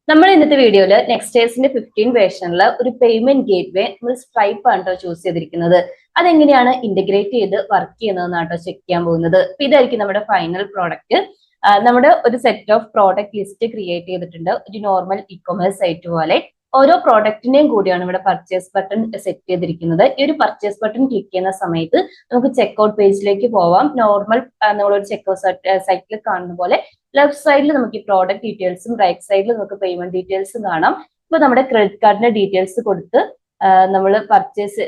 നമ്മൾ ഇന്നത്തെ വീഡിയോയിൽ നെക്സ്റ്റേഴ്സിന്റെ 15 വേർഷനിൽ ഒരു പേയ്മെന്റ് ഗേറ്റ്വേ നമ്മൾ സ്ട്രൈപ്പ് ആണ് കേട്ടോ ചൂസ് ചെയ്തിരിക്കുന്നത്. അതെങ്ങനെയാണ് ഇന്റഗ്രേറ്റ് ചെയ്ത് വർക്ക് ചെയ്യുന്നതെന്നാണ് കേട്ടോ ചെക്ക് ചെയ്യാൻ പോകുന്നത്. അപ്പൊ ഇതായിരിക്കും നമ്മുടെ ഫൈനൽ പ്രോഡക്റ്റ്. നമ്മുടെ ഒരു set of product list create ചെയ്തിട്ടുണ്ട്, ഒരു നോർമൽ ഇ കൊമേഴ്സ് സൈറ്റ് പോലെ. ഓരോ പ്രോഡക്റ്റിന്റെയും കൂടിയാണ് ഇവിടെ പർച്ചേസ് ബട്ടൺ സെറ്റ് ചെയ്തിരിക്കുന്നത്. ഈ ഒരു പർച്ചേസ് ബട്ടൺ ക്ലിക്ക് ചെയ്യുന്ന സമയത്ത് നമുക്ക് ചെക്ക്ഔട്ട് പേജിലേക്ക് പോവാം. നോർമൽ നമ്മളൊരു ചെക്ക്ഔട്ട് സൈറ്റിൽ കാണുന്ന പോലെ ലെഫ്റ്റ് സൈഡിൽ നമുക്ക് ഈ പ്രോഡക്റ്റ് ഡീറ്റെയിൽസും റൈറ്റ് സൈഡിൽ നമുക്ക് പേയ്മെന്റ് ഡീറ്റെയിൽസും കാണാം. ഇപ്പൊ നമ്മുടെ ക്രെഡിറ്റ് കാർഡിന്റെ ഡീറ്റെയിൽസ് കൊടുത്ത് നമ്മൾ പർച്ചേസ്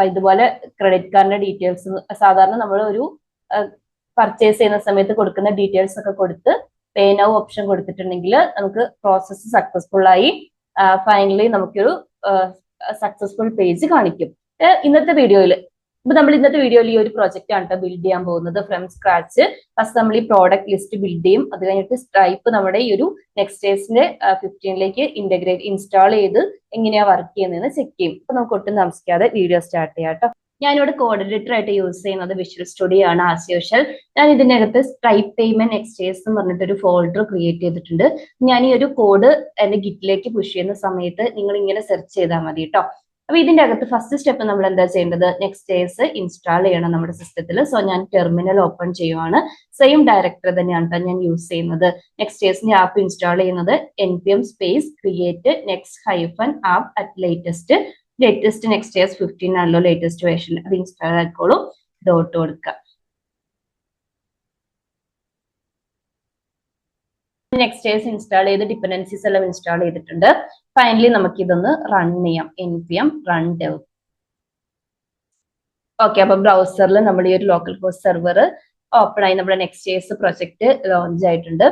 ഇതുപോലെ ക്രെഡിറ്റ് കാർഡിന്റെ ഡീറ്റെയിൽസ് സാധാരണ നമ്മൾ ഒരു പർച്ചേസ് ചെയ്യുന്ന സമയത്ത് കൊടുക്കുന്ന ഡീറ്റെയിൽസ് ഒക്കെ കൊടുത്ത് പേ നൗ ഓപ്ഷൻ കൊടുത്തിട്ടുണ്ടെങ്കിൽ നമുക്ക് പ്രോസസ്സ് സക്സസ്ഫുൾ ആയി ഫൈനലി നമുക്കൊരു സക്സസ്ഫുൾ പേജ് കാണിക്കും. ഇന്നത്തെ വീഡിയോയിൽ ഈ ഒരു പ്രോജക്റ്റ് ആണ് ബിൽഡ് ചെയ്യാൻ പോകുന്നത് ഫ്രം സ്ക്രാച്ച്. ഫസ്റ്റ് നമ്മൾ ഈ പ്രോഡക്റ്റ് ലിസ്റ്റ് ബിൽഡ് ചെയ്യും. അത് കഴിഞ്ഞിട്ട് സ്ട്രൈപ്പ് നമ്മുടെ ഈ ഒരു നെക്സ്റ്റേഴ്സിന്റെ 15ലേക്ക് ഇൻസ്റ്റാൾ ചെയ്ത് എങ്ങനെയാ വർക്ക് ചെയ്യുന്നതെന്ന് ചെക്ക് ചെയ്യും. അപ്പൊ നമുക്ക് ഒട്ടും താമസിക്കാതെ വീഡിയോ സ്റ്റാർട്ട് ചെയ്യാം കേട്ടോ. ഞാനിവിടെ കോഡ് എഡിറ്റർ ആയിട്ട് യൂസ് ചെയ്യുന്നത് വിഷ്വൽ സ്റ്റുഡിയോ ആണ് ആസ് യൂഷ്വൽ. ഞാൻ ഇതിനകത്ത് സ്ട്രൈപ്പ് പേയ്മെന്റ് നെക്സ്റ്റേഴ്സ് എന്ന് പറഞ്ഞിട്ട് ഒരു ഫോൾഡർ ക്രിയേറ്റ് ചെയ്തിട്ടുണ്ട്. ഞാൻ ഈ ഒരു കോഡ് എന്റെ ഗിറ്റിലേക്ക് പുഷ് ചെയ്യുന്ന സമയത്ത് നിങ്ങൾ ഇങ്ങനെ സെർച്ച് ചെയ്താൽ മതി കേട്ടോ. അപ്പൊ ഇതിന്റെ അകത്ത് ഫസ്റ്റ് സ്റ്റെപ്പ് നമ്മൾ എന്താ ചെയ്യേണ്ടത്, നെക്സ്റ്റേഴ്സ് ഇൻസ്റ്റാൾ ചെയ്യണം നമ്മുടെ സിസ്റ്റത്തിൽ. സോ ഞാൻ ടെർമിനൽ ഓപ്പൺ ചെയ്യുവാണ്. സെയിം ഡയറക്ടർ തന്നെയാണ് ഞാൻ യൂസ് ചെയ്യുന്നത്. നെക്സ്റ്റേഴ്സിന്റെ ആപ്പ് ഇൻസ്റ്റാൾ ചെയ്യുന്നത് npm space create next hyphen app at latest Next JS 15 ആണല്ലോ ലേറ്റസ്റ്റ് വേർഷൻ. അത് ഇൻസ്റ്റാൾ ആയിക്കോളും. ഡോട്ട് കൊടുക്കുക. നെക്സ്റ്റേഴ്സ് ഇൻസ്റ്റാൾ ചെയ്ത് ഡിപ്പെൻഡൻസീസ് എല്ലാം ഇൻസ്റ്റാൾ ചെയ്തിട്ടുണ്ട്. ഫൈനലി നമുക്ക് ഇതൊന്ന് റൺ ചെയ്യാം. npm run dev. ഓക്കെ, അപ്പൊ ബ്രൗസറിൽ നമ്മൾ ഈ ഒരു ലോക്കൽ ഹോസ്റ്റ് സെർവർ ഓപ്പൺ ആയി നമ്മുടെ നെക്സ്റ്റേഴ്സ് പ്രൊജക്ട് ലോഞ്ച് ആയിട്ടുണ്ട്.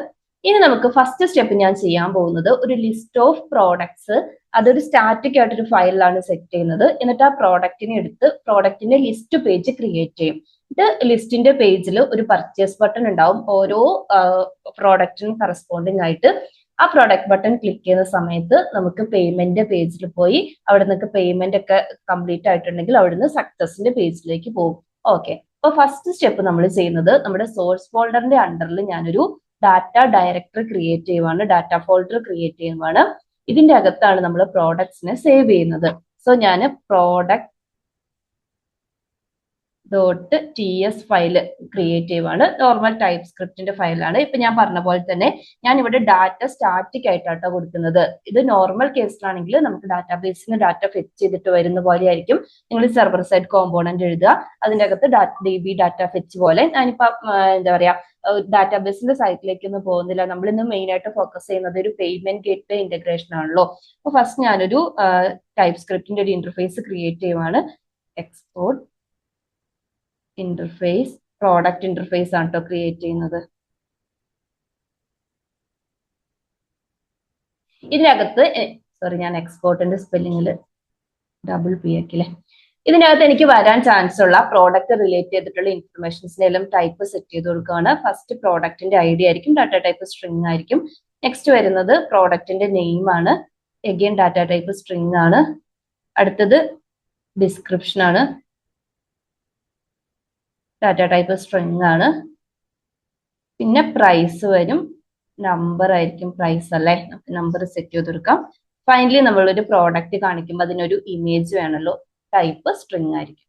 ഇനി നമുക്ക് ഫസ്റ്റ് സ്റ്റെപ്പ് ഞാൻ ചെയ്യാൻ പോകുന്നത് ഒരു ലിസ്റ്റ് ഓഫ് പ്രോഡക്ട്സ്, അതൊരു സ്റ്റാറ്റിക് ആയിട്ടൊരു ഫയലിലാണ് സെറ്റ് ചെയ്യുന്നത്. എന്നിട്ട് ആ പ്രോഡക്റ്റിനെ എടുത്ത് പ്രോഡക്റ്റിന്റെ ലിസ്റ്റ് പേജ് ക്രിയേറ്റ് ചെയ്യും. ഇത് ലിസ്റ്റിന്റെ പേജിൽ ഒരു പർച്ചേസ് ബട്ടൺ ഉണ്ടാവും ഓരോ പ്രോഡക്റ്റിനും കറസ്പോണ്ടിങ് ആയിട്ട്. ആ പ്രോഡക്റ്റ് ബട്ടൺ ക്ലിക്ക് ചെയ്യുന്ന സമയത്ത് നമുക്ക് പേയ്മെന്റ് പേജിൽ പോയി അവിടെ നിങ്ങൾക്ക് പേയ്മെന്റ് ഒക്കെ കംപ്ലീറ്റ് ആയിട്ടുണ്ടെങ്കിൽ അവിടുന്ന് സക്സസിന്റെ പേജിലേക്ക് പോകും. ഓക്കെ, അപ്പൊ ഫസ്റ്റ് സ്റ്റെപ്പ് നമ്മൾ ചെയ്യുന്നത് നമ്മുടെ സോഴ്സ് ഫോൾഡറിന്റെ അണ്ടറിൽ ഞാനൊരു ഡാറ്റ ഡയറക്ടറി ക്രിയേറ്റ് ചെയ്യുവാണ്, ഡാറ്റ ഫോൾഡർ ക്രിയേറ്റ് ചെയ്യുവാണ്. ഇതിന്റെ അകത്താണ് നമ്മൾ പ്രോഡക്ട്സിനെ സേവ് ചെയ്യുന്നത്. സോ ഞാൻ പ്രോഡക്റ്റ് .ts ഫയൽ ക്രിയേറ്റ് ചെയ്യുവാണ്. നോർമൽ ടൈപ്പ് സ്ക്രിപ്റ്റിന്റെ ഫയലാണ്. ഇപ്പൊ ഞാൻ പറഞ്ഞ പോലെ തന്നെ ഞാൻ ഇവിടെ ഡാറ്റ സ്റ്റാറ്റിക് ആയിട്ടാട്ടോ കൊടുക്കുന്നത്. ഇത് നോർമൽ കേസിലാണെങ്കിൽ നമുക്ക് ഡാറ്റാബേസിന് ഡാറ്റ ഫെച്ച് ചെയ്തിട്ട് വരുന്ന പോലെ ആയിരിക്കും. നിങ്ങൾ സെർവർ സൈഡ് കോമ്പോണന്റ് എഴുതുക, അതിന്റെ അകത്ത് db ഡാറ്റ ഫെച്ച് പോലെ. ഞാനിപ്പോ എന്താ പറയാ ഡാറ്റാബേസിന്റെ സൈറ്റിലേക്കൊന്നും പോകുന്നില്ല. നമ്മൾ ഇന്ന് മെയിൻ ആയിട്ട് ഫോക്കസ് ചെയ്യുന്നത് ഒരു പേയ്മെന്റ് ഗേറ്റ്വേ ഇന്റഗ്രേഷൻ ആണല്ലോ. അപ്പൊ ഫസ്റ്റ് ഞാനൊരു ടൈപ്പ് സ്ക്രിപ്റ്റിന്റെ ഒരു ഇന്റർഫേസ് ക്രിയേറ്റ് ചെയ്യുവാണ്. എക്സ്പോർട്ട് ഇന്റർഫേസ്, പ്രോഡക്റ്റ് ഇന്റർഫേസ് ആണ് കേട്ടോ ക്രിയേറ്റ് ചെയ്യുന്നത്. ഇതിനകത്ത് ഞാൻ എക്സ്പോർട്ടിന്റെ സ്പെല്ലിങ്ങിൽ P ആക്കില്ലേ. ഇതിനകത്ത് എനിക്ക് വരാൻ ചാൻസ് ഉള്ള പ്രോഡക്റ്റ് റിലേറ്റ് ചെയ്തിട്ടുള്ള ഇൻഫർമേഷൻസിന്റെ എല്ലാം ടൈപ്പ് സെറ്റ് ചെയ്ത് കൊടുക്കുകയാണ്. ഫസ്റ്റ് പ്രോഡക്റ്റിന്റെ ഐഡി ആയിരിക്കും, ഡാറ്റ ടൈപ്പ് സ്ട്രിംഗ് ആയിരിക്കും. നെക്സ്റ്റ് വരുന്നത് പ്രോഡക്റ്റിന്റെ നെയിം ആണ്, എഗെയിൻ ഡാറ്റ ടൈപ്പ് സ്ട്രിംഗ് ആണ്. അടുത്തത് ഡിസ്ക്രിപ്ഷൻ ആണ്, ഡാറ്റ ടൈപ്പ് സ്ട്രിംഗ് ആണ്. പിന്നെ പ്രൈസ് വരും, നമ്പർ ആയിരിക്കും പ്രൈസ് അല്ലേ, നമുക്ക് നമ്പർ സെറ്റ് ചെയ്ത് കൊടുക്കാം. ഫൈനലി നമ്മളൊരു പ്രോഡക്റ്റ് കാണിക്കുമ്പോൾ അതിനൊരു ഇമേജ് വേണമല്ലോ, ടൈപ്പ് സ്ട്രിംഗ് ആയിരിക്കും.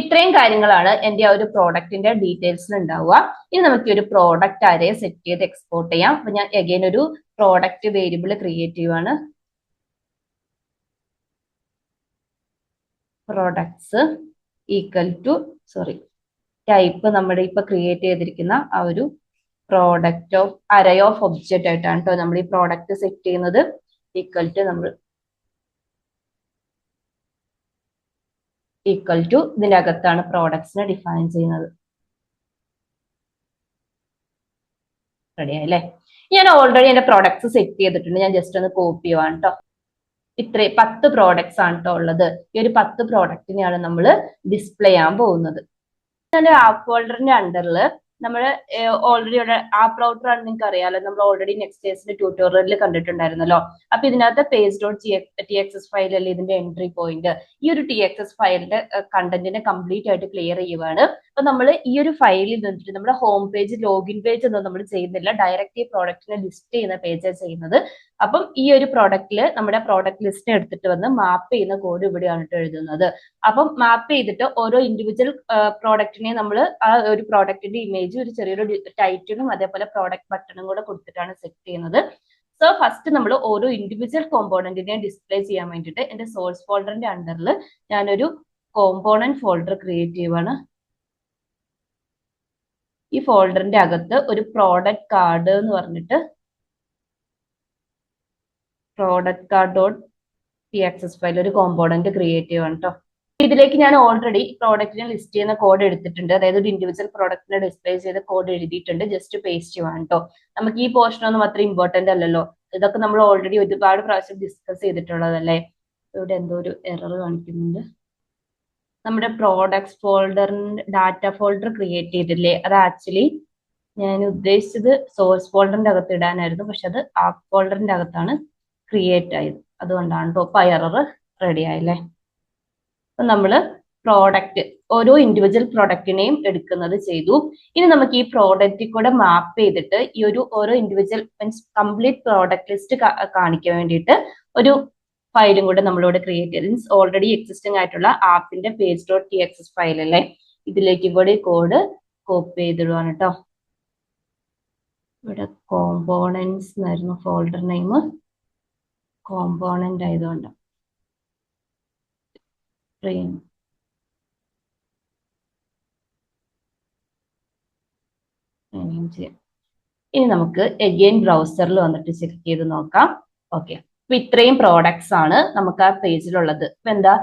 ഇത്രയും കാര്യങ്ങളാണ് എൻ്റെ ആ ഒരു പ്രോഡക്റ്റിന്റെ ഡീറ്റെയിൽസിൽ ഉണ്ടാവുക. ഇനി നമുക്ക് ഒരു പ്രോഡക്റ്റ് അറേ സെറ്റ് ചെയ്ത് എക്സ്പോർട്ട് ചെയ്യാം. അപ്പൊ ഞാൻ അഗൈൻ ഒരു പ്രോഡക്റ്റ് വേരിയബിൾ ക്രിയേറ്റ് ചെയ്യുവാണ്. പ്രോഡക്ട്സ് ഈക്വൽ ടു ടൈപ്പ് നമ്മുടെ ഇപ്പൊ ക്രിയേറ്റ് ചെയ്തിരിക്കുന്ന ആ ഒരു product of array of object ആയിട്ടാണ് കേട്ടോ നമ്മൾ ഈ പ്രോഡക്റ്റ് സെറ്റ് ചെയ്യുന്നത്. ഈക്വൽ ടു ഇതിന്റെ അകത്താണ് പ്രോഡക്ട്സിനെ ഡിഫൈൻ ചെയ്യുന്നത്. റെഡി ആയില്ലേ? ഞാൻ ഓൾറെഡി എന്റെ പ്രോഡക്ട്സ് സെറ്റ് ചെയ്തിട്ടുണ്ട്. ഞാൻ ജസ്റ്റ് ഒന്ന് കോപ്പി ചെയ്യുവാണ് കേട്ടോ. 10 പ്രോഡക്ട്സ് ആണ് കേട്ടോ ഉള്ളത്. ഈ ഒരു 10 പ്രോഡക്റ്റിനെയാണ് നമ്മൾ ഡിസ്പ്ലേ ചെയ്യാൻ പോകുന്നത്. ഞാൻ ആപ്പ് ഫോൾഡറിന്റെ അണ്ടറിൽ നമ്മൾ ഓൾറെഡി ആപ്പ് റൗട്ടർ ആണ് നിങ്ങൾക്ക് അറിയാലോ, നമ്മൾ ഓൾറെഡി നെക്സ്റ്റ്.js ട്യൂട്ടോറിയലിൽ കണ്ടിട്ടുണ്ടായിരുന്നല്ലോ. അപ്പൊ ഇതിനകത്ത് page.txs ഫയൽ അല്ലേ ഇതിന്റെ എൻട്രി പോയിന്റ്. ഈ ഒരു txs ഫയലിന്റെ കണ്ടന്റിനെ കംപ്ലീറ്റ് ആയിട്ട് ക്ലിയർ ചെയ്യുവാണ്. അപ്പൊ നമ്മൾ ഈ ഒരു ഫയലിൽ നിന്നിട്ട് നമ്മുടെ ഹോം പേജ് ലോഗിൻ പേജ് ഒന്നും നമ്മൾ ചെയ്യുന്നില്ല, ഡയറക്റ്റ് ഈ പ്രോഡക്റ്റിനെ ലിസ്റ്റ് ചെയ്യുന്ന പേജാണ് ചെയ്യുന്നത്. അപ്പം ഈ ഒരു പ്രോഡക്റ്റില് നമ്മുടെ പ്രോഡക്റ്റ് ലിസ്റ്റ് എടുത്തിട്ട് വന്ന് മാപ്പ് ചെയ്യുന്ന കോഡ് ഇവിടെയാണ് എഴുതുന്നത്. അപ്പം മാപ്പ് ചെയ്തിട്ട് ഓരോ ഇൻഡിവിജ്വൽ പ്രോഡക്റ്റിനെ നമ്മൾ ആ ഒരു പ്രോഡക്റ്റിന്റെ ഇമേജ് ഒരു ചെറിയൊരു ടൈറ്റിലും അതേപോലെ പ്രോഡക്റ്റ് ബട്ടണും കൂടെ കൊടുത്തിട്ടാണ് സെറ്റ് ചെയ്യുന്നത്. സോ ഫസ്റ്റ് നമ്മൾ ഓരോ ഇൻഡിവിജ്വൽ കോമ്പോണന്റിനെ ഡിസ്പ്ലേ ചെയ്യാൻ വേണ്ടിയിട്ട് എന്റെ സോഴ്സ് ഫോൾഡറിന്റെ അണ്ടറിൽ ഞാനൊരു കോമ്പോണന്റ് ഫോൾഡർ ക്രിയേറ്റ് ചെയ്യുവാണ്. ഈ ഫോൾഡറിന്റെ അകത്ത് ഒരു പ്രോഡക്റ്റ് കാർഡ് എന്ന് പറഞ്ഞിട്ട് product card dot txs file ഒരു കോമ്പോണന്റ് ക്രിയേറ്റ് ചെയ്യുവാണ് കേട്ടോ. ഇതിലേക്ക് ഞാൻ ഓൾറെഡി പ്രോഡക്റ്റിനെ ലിസ്റ്റ് ചെയ്യുന്ന കോഡ് എടുത്തിട്ടുണ്ട്, അതായത് ഒരു ഇൻഡിവിജ്വൽ പ്രോഡക്റ്റിനെ ഡിസ്പ്ലേ ചെയ്ത കോഡ് എഴുതിയിട്ടുണ്ട്. ജസ്റ്റ് പേസ്റ്റ് ചെയ്യുവാണ് കേട്ടോ. നമുക്ക് ഈ പോർഷൻ ഒന്നും അത്ര ഇമ്പോർട്ടന്റ് അല്ലല്ലോ, ഇതൊക്കെ നമ്മൾ ഓൾറെഡി ഒരുപാട് പ്രാവശ്യം ഡിസ്കസ് ചെയ്തിട്ടുള്ളതല്ലേ. ഇവിടെ എന്തോ ഒരു എറർ കാണിക്കുന്നുണ്ട്. നമ്മുടെ പ്രോഡക്ട്സ് ഫോൾഡറിന്റെ ഡാറ്റ ഫോൾഡർ ക്രിയേറ്റ് ചെയ്തില്ലേ, അത് ആക്ച്വലി ഞാൻ ഉദ്ദേശിച്ചത് സോഴ്സ് ഫോൾഡറിന്റെ അകത്ത് ഇടാനായിരുന്നു, പക്ഷെ അത് ആപ്പ് ഫോൾഡറിന്റെ അകത്താണ് ക്രിയേറ്റ് ആയത്. അതുകൊണ്ടാണ് കേട്ടോ എറർ റെഡി ആയില്ലേ. അപ്പൊ നമ്മള് പ്രോഡക്റ്റ് ഓരോ ഇൻഡിവിജ്വൽ പ്രോഡക്റ്റിനെയും എടുക്കുന്നത് ചെയ്തു. ഇനി നമുക്ക് ഈ പ്രോഡക്റ്റിൽ കൂടെ മാപ്പ് ചെയ്തിട്ട് ഈ ഒരു ഓരോ individual means complete product list കാണിക്കാൻ വേണ്ടിയിട്ട് ഒരു ഫയലും കൂടെ നമ്മളിവിടെ ക്രിയേറ്റ് ചെയ്ത് മീൻസ് ഓൾറെഡി എക്സിസ്റ്റിംഗ് ആയിട്ടുള്ള ആപ്പിന്റെ page.txs ഫയൽ അല്ലേ, ഇതിലേക്ക് കൂടി കോഡ് കോപ്പി ചെയ്തിടുവാണ് കേട്ടോ. ഇവിടെ കോമ്പോണൻസ് എന്നായിരുന്നു ഫോൾഡർ നെയിം, കോമ്പോണന്റ് ആയതുകൊണ്ട് ഇനി നമുക്ക് എഗെയിൻ ബ്രൗസറിൽ വന്നിട്ട് ചെക്ക് ചെയ്ത് നോക്കാം. ഓക്കെ, അപ്പൊ ഇത്രയും പ്രോഡക്ട്സ് ആണ് നമുക്ക് ആ പേജിലുള്ളത്. ഇപ്പൊ എന്താ,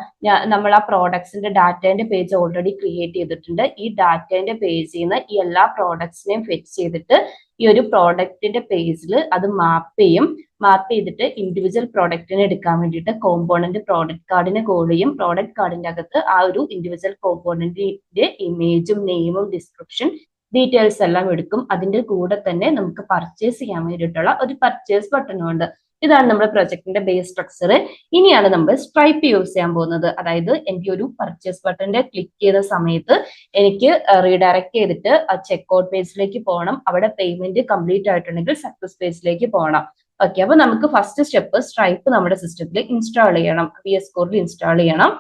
നമ്മൾ ആ പ്രോഡക്ട്സിന്റെ ഡാറ്റേന്റെ പേജ് ഓൾറെഡി ക്രിയേറ്റ് ചെയ്തിട്ടുണ്ട്. ഈ ഡാറ്റേന്റെ പേജിൽ നിന്ന് ഈ എല്ലാ പ്രോഡക്ട്സിനെയും ഫെച്ച് ചെയ്തിട്ട് ഈ ഒരു പ്രോഡക്റ്റിന്റെ പേജിൽ അത് മാപ്പ് ചെയ്യും. മാപ്പ് ചെയ്തിട്ട് ഇൻഡിവിജ്വൽ പ്രോഡക്റ്റിനെ എടുക്കാൻ വേണ്ടിയിട്ട് കോമ്പോണന്റ് പ്രോഡക്റ്റ് കാർഡിനെ കോൾ ചെയ്യും. പ്രോഡക്റ്റ് കാർഡിന്റെ അകത്ത് ആ ഒരു ഇൻഡിവിജ്വൽ കോമ്പോണന്റിന്റെ ഇമേജും നെയിമും ഡിസ്ക്രിപ്ഷൻ ഡീറ്റെയിൽസ് എല്ലാം എടുക്കും. അതിന്റെ കൂടെ തന്നെ നമുക്ക് പർച്ചേസ് ചെയ്യാൻ വേണ്ടിയിട്ടുള്ള ഒരു പർച്ചേസ് ബട്ടണും ഉണ്ട്. ഇതാണ് നമ്മുടെ പ്രൊജക്ടിന്റെ ബേസ് സ്ട്രക്ചർ. ഇനിയാണ് നമ്മൾ സ്ട്രൈപ്പ് യൂസ് ചെയ്യാൻ പോകുന്നത്. അതായത് എനിക്ക് ഒരു പർച്ചേസ് ബട്ടന്റെ ക്ലിക്ക് ചെയ്ത സമയത്ത് എനിക്ക് റീഡയറക്ട് ചെയ്തിട്ട് ആ ചെക്ക്ഔട്ട് പേജിലേക്ക് പോകണം. അവിടെ പേയ്മെന്റ് കംപ്ലീറ്റ് ആയിട്ടുണ്ടെങ്കിൽ സക്സസ് പേജിലേക്ക് പോകണം. ഓക്കെ, അപ്പൊ നമുക്ക് ഫസ്റ്റ് സ്റ്റെപ്പ് സ്ട്രൈപ്പ് നമ്മുടെ സിസ്റ്റത്തിൽ ഇൻസ്റ്റാൾ ചെയ്യണം, VS Codeൽ ഇൻസ്റ്റാൾ ചെയ്യണം.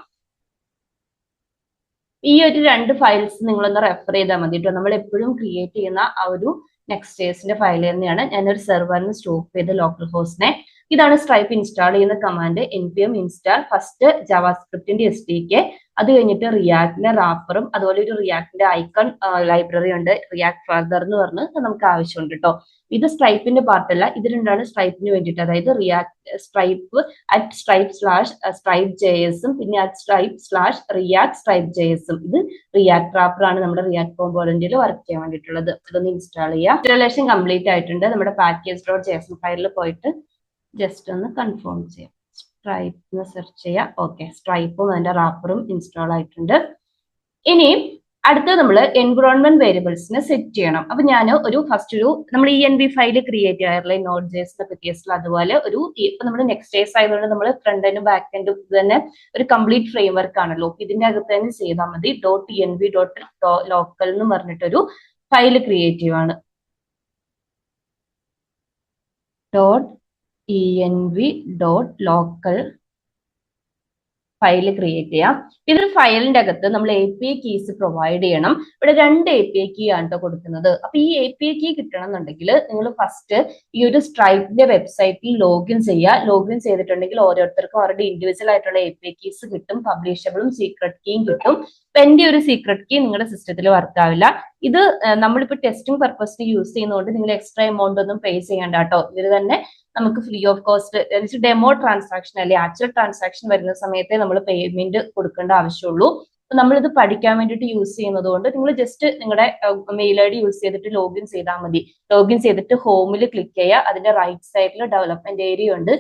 ഈ ഒരു രണ്ട് ഫയൽസ് നിങ്ങളൊന്ന് റെഫർ ചെയ്താൽ മതി കേട്ടോ. നമ്മൾ എപ്പോഴും ക്രിയേറ്റ് ചെയ്യുന്ന ആ ഒരു നെക്സ്റ്റ്.jsന്റെ ഫയൽ തന്നെയാണ്. ഞാനൊരു സെർവറിന് സ്റ്റോപ്പ് ചെയ്ത ലോക്കൽ ഹോസ്റ്റിനെ. ഇതാണ് സ്ട്രൈപ്പ് ഇൻസ്റ്റാൾ ചെയ്യുന്ന കമാൻഡ്, npm install ഫസ്റ്റ് ജാവാസ്ക്രിപ്റ്റിന്റെ SDK, അത് കഴിഞ്ഞിട്ട് റിയാക്ടിന്റെ റാപ്പറും അതുപോലെ ഒരു റിയാക്ടിന്റെ ഐക്കൺ ലൈബ്രറി ഉണ്ട്, റിയാക്ട് ഫർദർ എന്ന് പറഞ്ഞ് നമുക്ക് ആവശ്യമുണ്ട് കേട്ടോ. ഇത് സ്ട്രൈപ്പിന്റെ പാർട്ടല്ല, ഇത് രണ്ടാണ് സ്ട്രൈപ്പിന് വേണ്ടിയിട്ട്. അതായത് സ്ട്രൈപ്പ് @stripe/stripe.js പിന്നെ @stripe/react_stripe.js. ഇത് റിയാക്ട് റാപ്പർ ആണ് നമ്മുടെ റിയാക്ട് കോമ്പോണന്റിൽ വർക്ക് ചെയ്യാൻ വേണ്ടിയിട്ടുള്ളത്. ഇതൊന്ന് ഇൻസ്റ്റാൾ ചെയ്യാം. ഇൻസ്റ്റാളേഷൻ കംപ്ലീറ്റ് ആയിട്ടുണ്ട്. നമ്മുടെ package.json ഫയലിൽ പോയിട്ട് ജസ്റ്റ് ഒന്ന് കൺഫേം ചെയ്യാം. സ്ട്രൈപ്പ് സെർച്ച് ചെയ്യാം. ഓക്കെ, സ്ട്രൈപ്പും അതിന്റെ റാപ്പറും ഇൻസ്റ്റാൾ ആയിട്ടുണ്ട്. ഇനി അടുത്ത നമ്മൾ എൻവിറോൺമെന്റ് വേരിയബിൾസിനെ സെറ്റ് ചെയ്യണം. അപ്പൊ ഞാൻ നമ്മൾ env ഫയൽ ക്രിയേറ്റ് ചെയ്യാറില്ലേ Node.js കേസിൽ, അതുപോലെ ഇപ്പൊ നമ്മൾ നെക്സ്റ്റ്.js ആയതുകൊണ്ട് നമ്മൾ ഫ്രണ്ട് എൻഡും ബാക്ക് എൻഡും തന്നെ ഒരു കംപ്ലീറ്റ് ഫ്രെയിം വർക്ക് ആണല്ലോ. ഇതിന്റെ അകത്ത് തന്നെ ചെയ്താൽ മതി. .env.local എന്ന് പറഞ്ഞിട്ടൊരു ഫയൽ ക്രിയേറ്റ് ചെയ്യുവാണ്. .env.local ഫയൽ ക്രിയേറ്റ് ചെയ്യാം. ഇതൊരു ഫയലിന്റെ അകത്ത് നമ്മൾ API കീസ് പ്രൊവൈഡ് ചെയ്യണം. ഇവിടെ 2 API കീ ആണ് കേട്ടോ കൊടുക്കുന്നത്. അപ്പൊ ഈ API കീ കിട്ടണം എന്നുണ്ടെങ്കിൽ നിങ്ങൾ ഫസ്റ്റ് ഈ ഒരു സ്ട്രൈപ്പിന്റെ വെബ്സൈറ്റിൽ ലോഗിൻ ചെയ്യുക. ലോഗിൻ ചെയ്തിട്ടുണ്ടെങ്കിൽ ഓരോരുത്തർക്കും അവരുടെ ഇൻഡിവിജ്വൽ ആയിട്ടുള്ള API കീസ് കിട്ടും. പബ്ലിഷബിളും സീക്രട്ട് കീയും കിട്ടും. അപ്പൊ എന്റെ ഒരു സീക്രട്ട് കീ നിങ്ങളുടെ സിസ്റ്റത്തിൽ വർക്ക് ആവില്ല. ഇത് നമ്മളിപ്പോ ടെസ്റ്റിംഗ് പർപ്പസിന് യൂസ് ചെയ്യുന്നതുകൊണ്ട് നിങ്ങൾ എക്സ്ട്രാ എമൗണ്ട് ഒന്നും പേ ചെയ്യേണ്ട കേട്ടോ. ഇതിൽ തന്നെ നമുക്ക് free of cost demo transaction അല്ലെ ആക്ച്വൽ ട്രാൻസാക്ഷൻ വരുന്ന സമയത്തെ നമ്മൾ പേയ്മെന്റ് കൊടുക്കേണ്ട ആവശ്യമുള്ളൂ. നമ്മളിത് പഠിക്കാൻ വേണ്ടിയിട്ട് യൂസ് ചെയ്യുന്നത് കൊണ്ട് നിങ്ങൾ ജസ്റ്റ് നിങ്ങളുടെ മെയിൽ ID യൂസ് ചെയ്തിട്ട് ലോഗിൻ ചെയ്താൽ മതി. ലോഗിൻ ചെയ്തിട്ട് ഹോമിൽ ക്ലിക്ക് ചെയ്യുക. അതിന്റെ റൈറ്റ് സൈഡിൽ ഡെവലപ്മെന്റ് ഏരിയ ഉണ്ട്,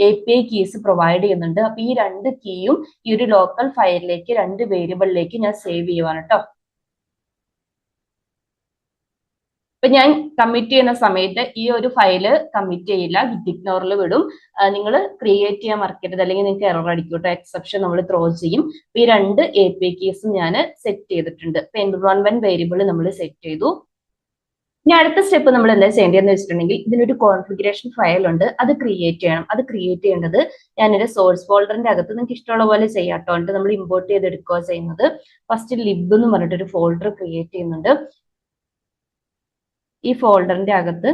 API കീസ് പ്രൊവൈഡ് ചെയ്യുന്നുണ്ട്. അപ്പൊ ഈ 2 കീയും ഈ ഒരു ലോക്കൽ ഫയലിലേക്ക് 2 വേരിയബിളിലേക്ക് ഞാൻ സേവ് ചെയ്യുവാണ് കേട്ടോ. ഇപ്പൊ ഞാൻ കമ്മിറ്റ് ചെയ്യുന്ന സമയത്ത് ഈ ഒരു ഫയല് കമ്മിറ്റ് ചെയ്യില്ല, ഗിറ്റ് ഇഗ്നോറിൽ വിടും. നിങ്ങൾ ക്രിയേറ്റ് ചെയ്യാൻ മറക്കരുത്, അല്ലെങ്കിൽ നിങ്ങൾക്ക് എറർ അടിക്കൂട്ടോ, എക്സെപ്ഷൻ നമ്മൾ ത്രോ ചെയ്യും. ഈ രണ്ട് API കീസും ഞാൻ സെറ്റ് ചെയ്തിട്ടുണ്ട്. ഇപ്പൊ എൻവയോൺമെന്റ് വേരിയബിൾ നമ്മൾ സെറ്റ് ചെയ്തു. ഇനി അടുത്ത സ്റ്റെപ്പ് നമ്മൾ എന്താ ചെയ്യേണ്ടതെന്ന് വെച്ചിട്ടുണ്ടെങ്കിൽ ഇതിനൊരു കോൺഫിഗറേഷൻ ഫയൽ ഉണ്ട്, അത് ക്രിയേറ്റ് ചെയ്യണം. അത് ക്രിയേറ്റ് ചെയ്യേണ്ടത് ഞാനൊരു സോഴ്സ് ഫോൾഡറിന്റെ അകത്ത് നിങ്ങൾക്ക് ഇഷ്ടമുള്ള പോലെ ചെയ്യാട്ടോ. എന്നിട്ട് നമ്മൾ ഇമ്പോർട്ട് ചെയ്തെടുക്കുക ചെയ്യുന്നത്. ഫസ്റ്റ് ലിബ് എന്ന് പറഞ്ഞിട്ട് ഒരു ഫോൾഡർ ക്രിയേറ്റ് ചെയ്യുന്നുണ്ട്. ഈ ഫോൾഡറിന്റെ അകത്ത്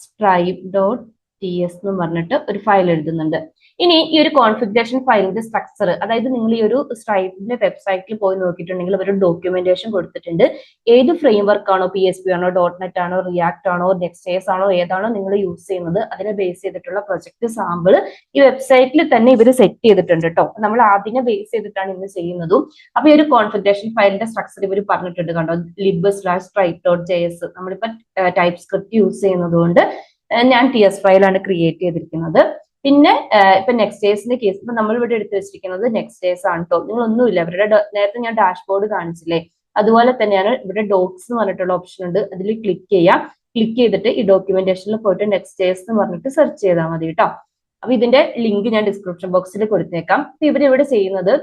stripe.ts എന്ന് പറഞ്ഞിട്ട് ഒരു ഫയൽ എഴുതുന്നുണ്ട്. ഇനി ഈ ഒരു കോൺഫിഗറേഷൻ ഫയലിന്റെ സ്ട്രക്ചർ, അതായത് നിങ്ങൾ ഈ ഒരു സ്ട്രൈപ്പിന്റെ വെബ്സൈറ്റിൽ പോയി നോക്കിയിട്ടുണ്ടെങ്കിൽ അവർ ഡോക്യുമെന്റേഷൻ കൊടുത്തിട്ടുണ്ട്. ഏത് ഫ്രെയിം വർക്ക് ആണോ, PHP ആണോ, .NET ആണോ, റിയാക്ട് ആണോ, നെക്സ്റ്റ്.js ആണോ, ഏതാണോ നിങ്ങൾ യൂസ് ചെയ്യുന്നത് അതിനെ ബേസ് ചെയ്തിട്ടുള്ള പ്രൊജക്ട് സാമ്പിൾ ഈ വെബ്സൈറ്റിൽ തന്നെ ഇവർ സെറ്റ് ചെയ്തിട്ടുണ്ട് കേട്ടോ. നമ്മൾ അതിനെ ബേസ് ചെയ്തിട്ടാണ് ഇന്ന് ചെയ്യുന്നതും. അപ്പൊ ഈ ഒരു കോൺഫിഗറേഷൻ ഫയലിന്റെ സ്ട്രക്ചർ ഇവർ പറഞ്ഞിട്ടുണ്ട് കണ്ടോ, lib/stripe.js. നമ്മളിപ്പോ ടൈപ്പ് സ്ക്രിപ്റ്റ് യൂസ് ചെയ്യുന്നത് കൊണ്ട് ഞാൻ TS ഫയലാണ് ക്രിയേറ്റ് ചെയ്തിരിക്കുന്നത്. പിന്നെ ഇപ്പൊ നെക്സ്റ്റ്.jsന്റെ കേസ് ഇപ്പൊ നമ്മൾ ഇവിടെ എടുത്തു വെച്ചിരിക്കുന്നത് നെക്സ്റ്റ്.js ആണ് കേട്ടോ. നിങ്ങളൊന്നുമില്ല, അവരുടെ നേരത്തെ ഞാൻ ഡാഷ്ബോർഡ് കാണിച്ചില്ലേ, അതുപോലെ തന്നെയാണ് ഇവിടെ ഡോക്സ് എന്ന് പറഞ്ഞിട്ടുള്ള ഓപ്ഷൻ ഉണ്ട്, അതിൽ ക്ലിക്ക് ചെയ്യാം. ക്ലിക്ക് ചെയ്തിട്ട് ഈ ഡോക്യുമെന്റേഷനിൽ പോയിട്ട് നെക്സ്റ്റ്.js എന്ന് പറഞ്ഞിട്ട് സെർച്ച് ചെയ്താൽ മതി കേട്ടോ. അപ്പൊ ഇതിന്റെ ലിങ്ക് ഞാൻ ഡിസ്ക്രിപ്ഷൻ ബോക്സിൽ കൊടുത്തേക്കാം. അപ്പൊ ഇവരിവിടെ ചെയ്യുന്നത്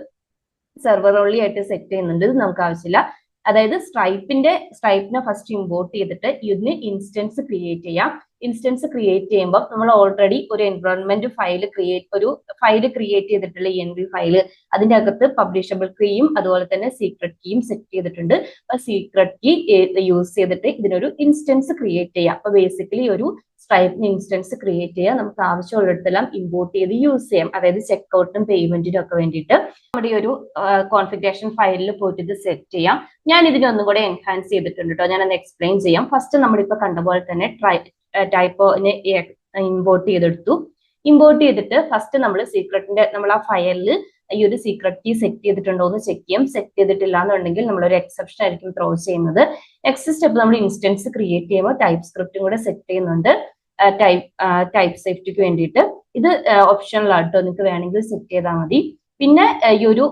സെർവർ ഓൺലി ആയിട്ട് സെറ്റ് ചെയ്യുന്നുണ്ട്, ഇത് നമുക്ക് ആവശ്യമില്ല. അതായത് സ്ട്രൈപ്പിനെ ഫസ്റ്റ് ഇമ്പോർട്ട് ചെയ്തിട്ട് ഇതിന് ഇൻസ്റ്റൻസ് ക്രിയേറ്റ് ചെയ്യാം. ഇൻസ്റ്റൻസ് ക്രിയേറ്റ് ചെയ്യുമ്പോൾ നമ്മൾ ഓൾറെഡി ഒരു എൻവയോൺമെന്റ് ഫയൽ ക്രിയേറ്റ് ചെയ്തിട്ടുള്ള env ഫയൽ, അതിന്റെ അകത്ത് പബ്ലിഷബിൾ കീയും അതുപോലെ തന്നെ സീക്രട്ട് കീയും സെറ്റ് ചെയ്തിട്ടുണ്ട്. അപ്പൊ സീക്രട്ട് കീ യൂസ് ചെയ്തിട്ട് ഇതിനൊരു ഇൻസ്റ്റൻസ് ക്രിയേറ്റ് ചെയ്യാം. അപ്പൊ ബേസിക്കലി ഒരു സ്ട്രൈപ്പിന് ഇൻസ്റ്റൻസ് ക്രിയേറ്റ് ചെയ്യാം, നമുക്ക് ആവശ്യമുള്ളിടത്തെല്ലാം ഇമ്പോർട്ട് ചെയ്ത് യൂസ് ചെയ്യാം. അതായത് ചെക്ക്ഔട്ടിനും പേയ്മെന്റിനും ഒക്കെ വേണ്ടിയിട്ട് നമ്മുടെ ഈ ഒരു കോൺഫിഗറേഷൻ ഫയലിൽ പോയിട്ട് ഇത് സെറ്റ് ചെയ്യാം. ഞാൻ ഇതിനൊന്നും കൂടെ എൻഹാൻസ് ചെയ്തിട്ടുണ്ട് കേട്ടോ, ഞാനൊന്ന് എക്സ്പ്ലെയിൻ ചെയ്യാം. ഫസ്റ്റ് നമ്മളിപ്പോ കണ്ട പോലെ തന്നെ ടൈപ്പോനെ ഇമ്പോർട്ട് ചെയ്തെടുത്തു. ഇമ്പോർട്ട് ചെയ്തിട്ട് ഫസ്റ്റ് നമ്മൾ ആ ഫയലിൽ ഈ ഒരു സീക്രട്ട് കീ സെറ്റ് ചെയ്തിട്ടുണ്ടോ എന്ന് ചെക്ക് ചെയ്യും. സെറ്റ് ചെയ്തിട്ടില്ല എന്നുണ്ടെങ്കിൽ നമ്മളൊരു എക്സെപ്ഷൻ ആയിരിക്കും ത്രോ ചെയ്യുന്നത്. നെക്സ്റ്റ് സ്റ്റെപ്പ് നമ്മൾ ഇൻസ്റ്റൻസ് ക്രിയേറ്റ് ചെയ്യുമ്പോൾ ടൈപ്പ് സ്ക്രിപ്റ്റും കൂടെ സെറ്റ് ചെയ്യുന്നുണ്ട്, ടൈപ്പ് സേഫ്റ്റിക്ക് വേണ്ടിയിട്ട്. ഇത് ഓപ്ഷണലാണ് കേട്ടോ, നിങ്ങൾക്ക് വേണമെങ്കിൽ സെറ്റ് ചെയ്താൽ മതി. പിന്നെ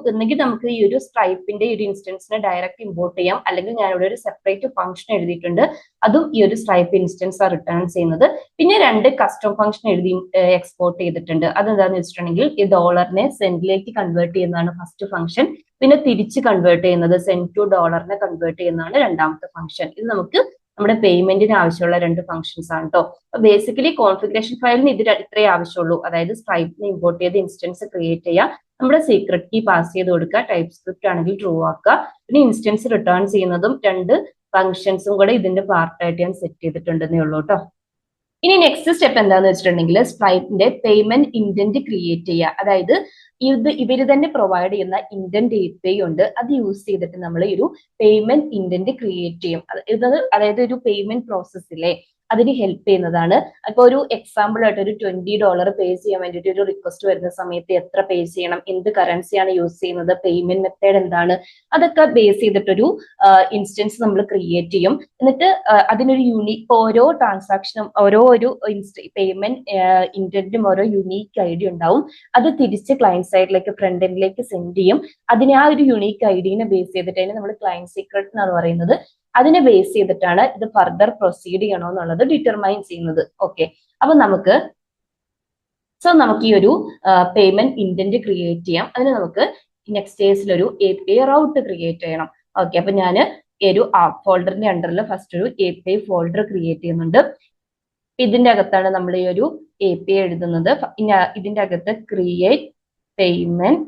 ഒന്നെങ്കിൽ നമുക്ക് ഈ ഒരു സ്ട്രൈപ്പിന്റെ ഒരു ഇൻസ്റ്റൻസിനെ ഡയറക്റ്റ് ഇമ്പോർട്ട് ചെയ്യാം, അല്ലെങ്കിൽ ഞാൻ ഇവിടെ ഒരു സെപ്പറേറ്റ് ഫംഗ്ഷൻ എഴുതിയിട്ടുണ്ട്, അതും ഈ ഒരു സ്ട്രൈപ്പ് ഇൻസ്റ്റൻസ് ആണ് റിട്ടേൺ ചെയ്യുന്നത്. പിന്നെ രണ്ട് കസ്റ്റം ഫംഗ്ഷൻ എഴുതി എക്സ്പോർട്ട് ചെയ്തിട്ടുണ്ട്. അതെന്താണെന്ന് വെച്ചിട്ടുണ്ടെങ്കിൽ ഈ ഡോളറിനെ സെന്റിലേക്ക് കൺവേർട്ട് ചെയ്യുന്നതാണ് ഫസ്റ്റ് ഫംഗ്ഷൻ, പിന്നെ തിരിച്ച് കൺവേർട്ട് ചെയ്യുന്നത് സെന്റ് ടു ഡോളറിനെ കൺവേർട്ട് ചെയ്യുന്നതാണ് രണ്ടാമത്തെ ഫംഗ്ഷൻ. ഇത് നമുക്ക് നമ്മുടെ പേയ്മെന്റിന് ആവശ്യമുള്ള രണ്ട് ഫംഗ്ഷൻസ് ആണ് കേട്ടോ. ബേസിക്കലി കോൺഫിഗറേഷൻ ഫയലിന് ഇത്രേ ആവശ്യമുള്ളൂ, അതായത് സ്ട്രൈപ്പിനെ ഇമ്പോർട്ട് ചെയ്ത് ഇൻസ്റ്റൻസ് ക്രിയേറ്റ് ചെയ്യുക, നമ്മുടെ സീക്രട്ട് കീ പാസ് ചെയ്ത് കൊടുക്കുക, ടൈപ്പ് സ്ക്രിപ്റ്റ് ആണെങ്കിൽ ട്രൂ ആക്കുക, പിന്നെ ഇൻസ്റ്റൻസ് റിട്ടേൺ ചെയ്യുന്നതും രണ്ട് ഫംഗ്ഷൻസും കൂടെ ഇതിന്റെ പാർട്ടായിട്ട് ഞാൻ സെറ്റ് ചെയ്തിട്ടുണ്ടെന്നേ ഉള്ളൂ കേട്ടോ. ഇനി നെക്സ്റ്റ് സ്റ്റെപ്പ് എന്താന്ന് വെച്ചിട്ടുണ്ടെങ്കിൽ സ്ട്രൈപ്പിന്റെ പേയ്മെന്റ് ഇന്റന്റ് ക്രിയേറ്റ് ചെയ്യുക. അതായത് ഇവര് തന്നെ പ്രൊവൈഡ് ചെയ്യുന്ന ഇന്റന്റ് API ഉണ്ട്, അത് യൂസ് ചെയ്തിട്ട് നമ്മൾ ഈ ഒരു പേയ്മെന്റ് ഇന്റന്റ് ക്രിയേറ്റ് ചെയ്യും. അതായത് ഒരു പേയ്മെന്റ് പ്രോസസ്സിലെ അതിന് ഹെൽപ്പ് ചെയ്യുന്നതാണ്. അപ്പൊ ഒരു എക്സാമ്പിൾ ആയിട്ട് ഒരു $20 പേ ചെയ്യാൻ വേണ്ടിയിട്ട് ഒരു റിക്വസ്റ്റ് വരുന്ന സമയത്ത് എത്ര പേ ചെയ്യണം, എന്ത് കറൻസിയാണ് യൂസ് ചെയ്യുന്നത്, പേയ്മെന്റ് മെത്തേഡ് എന്താണ്, അതൊക്കെ ബേസ് ചെയ്തിട്ടൊരു ഇൻസ്റ്റൻസ് നമ്മൾ ക്രിയേറ്റ് ചെയ്യും. എന്നിട്ട് അതിനൊരു ഓരോ ട്രാൻസാക്ഷനും ഒരു പേയ്മെന്റ് ഇന്റന്റും ഓരോ യുണീക്ക് ID ഉണ്ടാവും. അത് തിരിച്ച് ക്ലയന്റ് സൈഡിലേക്ക് ഫ്രണ്ട് എൻഡിലേക്ക് സെൻഡ് ചെയ്യും. അതിനെ ആ ഒരു യുണീക്ക് IDനെ ബേസ് ചെയ്തിട്ട് അതിനെ നമ്മൾ ക്ലയന്റ് സീക്രട്ട് എന്നാണ് പറയുന്നത്. അതിനെ ബേസ് ചെയ്തിട്ടാണ് ഇത് ഫർദർ പ്രൊസീഡ് ചെയ്യണോ എന്നുള്ളത് ഡിറ്റർമൈൻ ചെയ്യുന്നത്. ഓക്കെ, അപ്പൊ നമുക്ക് ഈ ഒരു പേയ്മെന്റ് ഇന്റന്റ് ക്രിയേറ്റ് ചെയ്യാം. അതിന് നമുക്ക് നെക്സ്റ്റ് ഒരു API റൗട്ട് ക്രിയേറ്റ് ചെയ്യണം. ഓക്കെ, അപ്പൊ ഞാൻ ഒരു ഫോൾഡറിന്റെ അണ്ടറിൽ ഫസ്റ്റ് ഒരു API ഫോൾഡർ ക്രിയേറ്റ് ചെയ്യുന്നുണ്ട്. ഇതിന്റെ അകത്താണ് നമ്മൾ ഈ ഒരു API എഴുതുന്നത്. ഇതിന്റെ അകത്ത് ക്രിയേറ്റ് പേയ്മെന്റ്,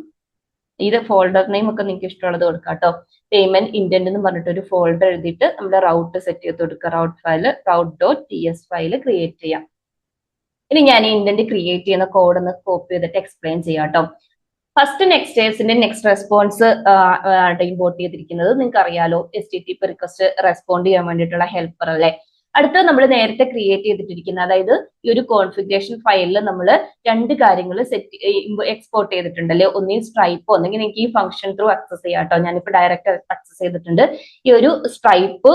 ഇത് ഫോൾഡർ നെയിം ഒക്കെ നിങ്ങൾക്ക് ഇഷ്ടമുള്ളത് കൊടുക്കാം കേട്ടോ. പേയ്മെന്റ് ഇന്റന്റ് എന്ന് പറഞ്ഞിട്ട് ഒരു ഫോൾഡർ എഴുതിയിട്ട് നമ്മുടെ റൗട്ട് സെറ്റ് ചെയ്ത് കൊടുക്കുക. route.ts ഫയൽ ക്രിയേറ്റ് ചെയ്യാം. ഇനി ഞാൻ ഈ ഇന്റന്റ് ക്രിയേറ്റ് ചെയ്യുന്ന കോഡ് ഒന്ന് കോപ്പി ചെയ്തിട്ട് എക്സ്പ്ലെയിൻ ചെയ്യാം കേട്ടോ. ഫസ്റ്റ് നെക്സ്റ്റ്.jsന്റെ നെക്സ്റ്റ് റെസ്പോൺസ് ഇമ്പോർട്ട് ചെയ്തിരിക്കുന്നത് നിങ്ങൾക്ക് അറിയാലോ, HTTP റിക്വസ്റ്റ് റെസ്പോണ്ട് ചെയ്യാൻ വേണ്ടിയിട്ടുള്ള ഹെൽപ്പർ അല്ലേ. അടുത്ത നമ്മൾ നേരത്തെ ക്രിയേറ്റ് ചെയ്തിട്ടിരിക്കുന്ന, അതായത് ഈ ഒരു കോൺഫിഗറേഷൻ ഫയലിൽ നമ്മൾ രണ്ട് കാര്യങ്ങൾ എക്സ്പോർട്ട് ചെയ്തിട്ടുണ്ടല്ലേ, ഒന്നീ സ്ട്രൈപ്പ്, ഒന്നെങ്കിൽ നിങ്ങൾക്ക് ഈ ഫംഗ്ഷൻ ത്രൂ ആക്സസ് ചെയ്യാം കേട്ടോ. ഞാനിപ്പോൾ ഡയറക്റ്റ് ആക്സസ് ചെയ്തിട്ടുണ്ട്. ഈ ഒരു സ്ട്രൈപ്പ്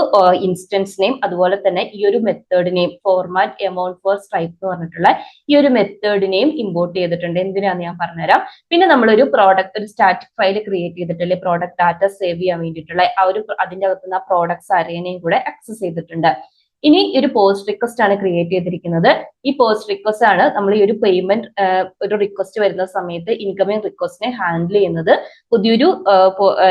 ഇൻസ്റ്റൻസ് നെയിം, അതുപോലെ തന്നെ ഈ ഒരു മെത്തേഡിനെയും ഫോർമാറ്റ് എമൗണ്ട് ഫോർ സ്ട്രൈപ്പ് എന്ന് പറഞ്ഞിട്ടുള്ള ഈ ഒരു മെത്തേഡിനെയും ഇമ്പോർട്ട് ചെയ്തിട്ടുണ്ട്. എന്തിനാന്ന് ഞാൻ പറഞ്ഞുതരാം. പിന്നെ നമ്മളൊരു ഒരു സ്റ്റാറ്റിക് ഫയൽ ക്രിയേറ്റ് ചെയ്തിട്ടില്ലേ, പ്രോഡക്റ്റ് ഡാറ്റ സേവ് ചെയ്യാൻ വേണ്ടിയിട്ടുള്ള അതിന്റെ അകത്തുനിന്ന് ആ പ്രോഡക്ട്സ് അറേനെയും കൂടെ ആക്സസ് ചെയ്തിട്ടുണ്ട്. ഇനി ഒരു പോസ്റ്റ് റിക്വസ്റ്റ് ആണ് ക്രിയേറ്റ് ചെയ്തിരിക്കുന്നത്. ഈ പോസ്റ്റ് റിക്വസ്റ്റ് ആണ് നമ്മൾ ഈ ഒരു പേയ്മെന്റ് ഒരു റിക്വസ്റ്റ് വരുന്ന സമയത്ത് ഇൻകമിംഗ് റിക്വസ്റ്റിനെ ഹാൻഡിൽ ചെയ്യുന്നത്. പുതിയൊരു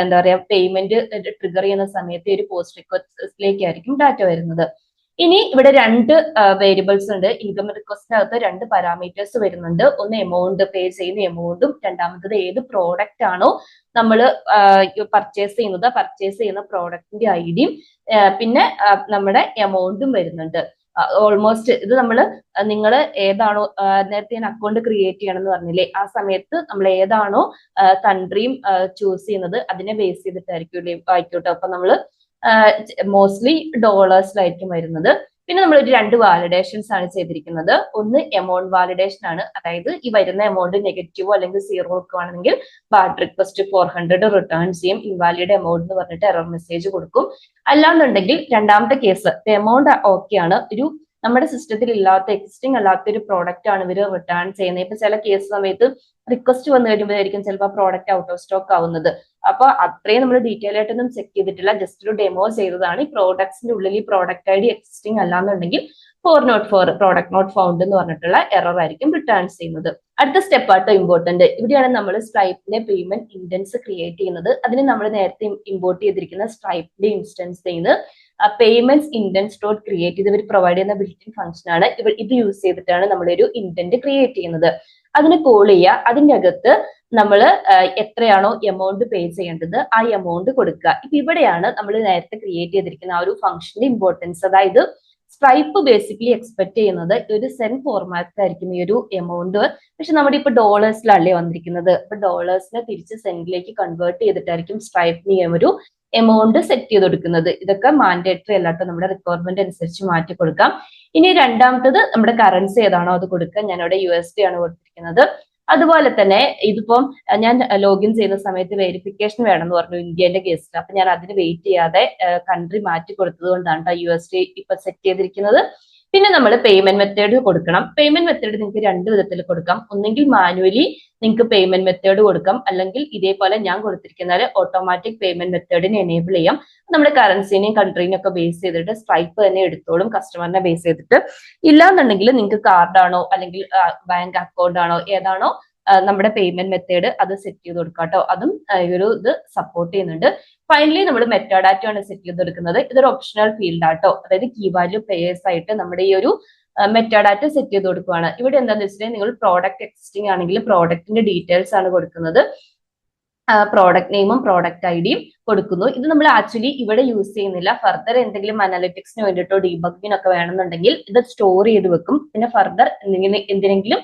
എന്താ പറയാ പേയ്മെന്റ് ട്രിഗർ ചെയ്യുന്ന സമയത്ത് ഒരു പോസ്റ്റ് റിക്വസ്റ്റിലേക്കായിരിക്കും ഡാറ്റ വരുന്നത്. ഇനി ഇവിടെ രണ്ട് വേരിയബിൾസ് ഉണ്ട്. ഇൻകം റിക്വസ്റ്റിനകത്ത് രണ്ട് പാരാമീറ്റേഴ്സ് വരുന്നുണ്ട്. ഒന്ന് എമൗണ്ട്, പേ ചെയ്യുന്ന എമൗണ്ടും, രണ്ടാമത്തത് ഏത് പ്രോഡക്റ്റ് ആണോ നമ്മൾ പർച്ചേസ് ചെയ്യുന്നത്, പർച്ചേസ് ചെയ്യുന്ന പ്രോഡക്റ്റിന്റെ ഐഡിയും പിന്നെ നമ്മുടെ എമൗണ്ടും വരുന്നുണ്ട്. ഓൾമോസ്റ്റ് ഇത് നിങ്ങൾ ഏതാണോ നേരത്തെ ഞാൻ അക്കൗണ്ട് ക്രിയേറ്റ് ചെയ്യണം എന്ന് പറഞ്ഞില്ലേ, ആ സമയത്ത് നമ്മൾ ഏതാണോ കൺട്രിയും ചൂസ് ചെയ്യുന്നത് അതിനെ ബേസ് ചെയ്തിട്ടായിരിക്കും അപ്പൊ നമ്മൾ മോസ്റ്റ്ലി ഡോളേഴ്സിലായിരിക്കും വരുന്നത്. പിന്നെ നമ്മൾ ഒരു രണ്ട് വാലിഡേഷൻസ് ആണ് ചെയ്തിരിക്കുന്നത്. ഒന്ന് എമൗണ്ട് വാലിഡേഷൻ ആണ്, അതായത് ഈ വരുന്ന എമൗണ്ട് നെഗറ്റീവോ അല്ലെങ്കിൽ സീറോ ഒക്കെ ആണെങ്കിൽ ബാഡ് റിക്വസ്റ്റ് 400 റിട്ടേൺ ചെയ്യും, ഇൻവാലിഡ് എമൗണ്ട് എന്ന് പറഞ്ഞിട്ട് എറർ മെസ്സേജ് കൊടുക്കും. അല്ലാന്നുണ്ടെങ്കിൽ രണ്ടാമത്തെ കേസ് എമൗണ്ട് ഓക്കെ ആണ്, ഒരു നമ്മുടെ സിസ്റ്റത്തിൽ ഇല്ലാത്ത എക്സിസ്റ്റിംഗ് അല്ലാത്ത ഒരു പ്രോഡക്റ്റ് ആണ് ഇവർ റിട്ടേൺ ചെയ്യുന്നത്. ഇപ്പൊ ചില കേസ് സമയത്ത് റിക്വസ്റ്റ് വന്നു കഴിയുമ്പോഴായിരിക്കും ചിലപ്പോൾ പ്രോഡക്റ്റ് ഔട്ട് ഓഫ് സ്റ്റോക്ക് ആവുന്നത്. അപ്പൊ അത്രയും നമ്മൾ ഡീറ്റെയിൽ ആയിട്ടൊന്നും ചെക്ക് ചെയ്തിട്ടില്ല, ജസ്റ്റ് ഒരു ഡെമോ ചെയ്തതാണ്. ഈ പ്രോഡക്ട്സിന്റെ ഉള്ളിൽ ഈ പ്രോഡക്റ്റ് ഐഡി എക്സിസ്റ്റിംഗ് അല്ലാന്നുണ്ടെങ്കിൽ 404 പ്രോഡക്റ്റ് നോട്ട് ഫൗണ്ട് എന്ന് പറഞ്ഞിട്ടുള്ള എറർ ആയിരിക്കും റിട്ടേൺ ചെയ്യുന്നത്. അടുത്ത സ്റ്റെപ്പ് ആട്ടോ ഇമ്പോർട്ടന്റ്. ഇവിടെയാണ് നമ്മൾ സ്ട്രൈപ്പിന്റെ പേയ്മെന്റ് ഇൻസ്റ്റൻസ് ക്രിയേറ്റ് ചെയ്യുന്നത്. അതിന് നമ്മൾ നേരത്തെ ഇമ്പോർട്ട് ചെയ്തിരിക്കുന്ന സ്ട്രൈപ്പിന്റെ ഇൻസ്റ്റൻസ് ചെയ്യുന്നത് പേയ്മെന്റ്സ് ഇൻഡന്റ് ഡോട്ട് ക്രിയേറ്റ് ചെയ്ത് ഇവർ പ്രൊവൈഡ് ചെയ്യുന്ന ബിൽറ്റ് ഫംഗ്ഷൻ ആണ്. ഇത് യൂസ് ചെയ്തിട്ടാണ് നമ്മളൊരു ഇൻഡന്റ് ക്രിയേറ്റ് ചെയ്യുന്നത്. അതിന് കോൾ ചെയ്യുക. അതിന്റെ അകത്ത് നമ്മൾ എത്രയാണോ എമൗണ്ട് പേ ചെയ്യേണ്ടത് ആ എമൗണ്ട് കൊടുക്കുക. ഇപ്പൊ ഇവിടെയാണ് നമ്മൾ നേരത്തെ ക്രിയേറ്റ് ചെയ്തിരിക്കുന്ന ആ ഒരു ഫംഗ്ഷന്റെ ഇമ്പോർട്ടൻസ്. അതായത് സ്ട്രൈപ്പ് ബേസിക്കലി എക്സ്പെക്ട് ചെയ്യുന്നത് ഒരു സെൻഡ് ഫോർമാറ്റിലായിരിക്കും ഈ ഒരു എമൗണ്ട്. പക്ഷെ നമ്മുടെ ഇപ്പൊ ഡോളേഴ്സിലല്ലേ വന്നിരിക്കുന്നത്. അപ്പൊ ഡോളേഴ്സിനെ തിരിച്ച് സെന്റിലേക്ക് കൺവേർട്ട് ചെയ്തിട്ടായിരിക്കും സ്ട്രൈപ്പിന് ഒരു എമൗണ്ട് സെറ്റ് ചെയ്ത് കൊടുക്കുന്നത്. ഇതൊക്കെ മാൻഡേറ്ററി അല്ലാട്ടോ, നമ്മുടെ റിക്വയർമെന്റ് അനുസരിച്ച് മാറ്റി കൊടുക്കാം. ഇനി രണ്ടാമത്തത് നമ്മുടെ കറൻസി ഏതാണോ അത് കൊടുക്കുക. ഞാനിവിടെ USD ആണ് കൊടുത്തിരിക്കുന്നത്. അതുപോലെ തന്നെ ഇതിപ്പം ഞാൻ ലോഗിൻ ചെയ്യുന്ന സമയത്ത് വെരിഫിക്കേഷൻ വേണമെന്ന് പറഞ്ഞു ഇന്ത്യന്റെ കേസിൽ. അപ്പൊ ഞാൻ അതിന് വെയിറ്റ് ചെയ്യാതെ കൺട്രി മാറ്റി കൊടുത്തത് കൊണ്ടാണ് USD ഇപ്പൊ സെറ്റ് ചെയ്തിരിക്കുന്നത്. പിന്നെ നമ്മൾ പേയ്മെന്റ് മെത്തേഡ് കൊടുക്കണം. പേയ്മെന്റ് മെത്തേഡ് നിങ്ങൾക്ക് രണ്ട് വിധത്തിൽ കൊടുക്കാം. ഒന്നെങ്കിൽ മാനുവലി നിങ്ങൾക്ക് പേയ്മെന്റ് മെത്തേഡ് കൊടുക്കാം, അല്ലെങ്കിൽ ഇതേപോലെ ഞാൻ കൊടുത്തിരിക്കുന്ന ഓട്ടോമാറ്റിക് പേയ്മെന്റ് മെത്തേഡിനെ എനേബിൾ ചെയ്യാം. നമ്മുടെ കറൻസിനെയും കൺട്രീനെയും ഒക്കെ ബേസ് ചെയ്തിട്ട് സ്ട്രൈപ്പ് തന്നെ എടുത്തോളും, കസ്റ്റമറിനെ ബേസ് ചെയ്തിട്ട്. ഇല്ലാന്നുണ്ടെങ്കിൽ നിങ്ങൾക്ക് കാർഡാണോ അല്ലെങ്കിൽ ബാങ്ക് അക്കൗണ്ട് ആണോ ഏതാണോ നമ്മുടെ പേയ്മെന്റ് മെത്തേഡ് അത് സെറ്റ് ചെയ്ത് കൊടുക്കാം കേട്ടോ. അതും ഇത് സപ്പോർട്ട് ചെയ്യുന്നുണ്ട്. ഫൈനലി നമ്മൾ മെറ്റാഡാറ്റ ആണ് സെറ്റ് ചെയ്ത് കൊടുക്കുന്നത്. ഇതൊരു ഓപ്ഷണൽ ഫീൽഡ് ആട്ടോ, അതായത് കീ വാല്യൂ പേയേഴ്സ് ആയിട്ട് നമ്മുടെ ഈ ഒരു മെറ്റാഡാറ്റ സെറ്റ് ചെയ്ത് കൊടുക്കുകയാണ്. ഇവിടെ എന്താണെന്ന് വെച്ചിട്ടുണ്ടെങ്കിൽ നിങ്ങൾ പ്രോഡക്റ്റ് എക്സിസ്റ്റിംഗ് ആണെങ്കിൽ പ്രോഡക്റ്റിന്റെ ഡീറ്റെയിൽസ് ആണ് കൊടുക്കുന്നത്. പ്രോഡക്റ്റ് നെയിമും പ്രോഡക്റ്റ് ഐഡിയും കൊടുക്കുന്നു. ഇത് നമ്മൾ ആക്ച്വലി ഇവിടെ യൂസ് ചെയ്യുന്നില്ല. ഫർദർ എന്തെങ്കിലും അനാലിറ്റിക്സിന് വേണ്ടിയിട്ടോ ഡീബഗിങ്ങിനൊക്കെ വേണമെന്നുണ്ടെങ്കിൽ ഇത് സ്റ്റോർ ചെയ്ത് വെക്കും. പിന്നെ ഫർദർ എന്തിനെങ്കിലും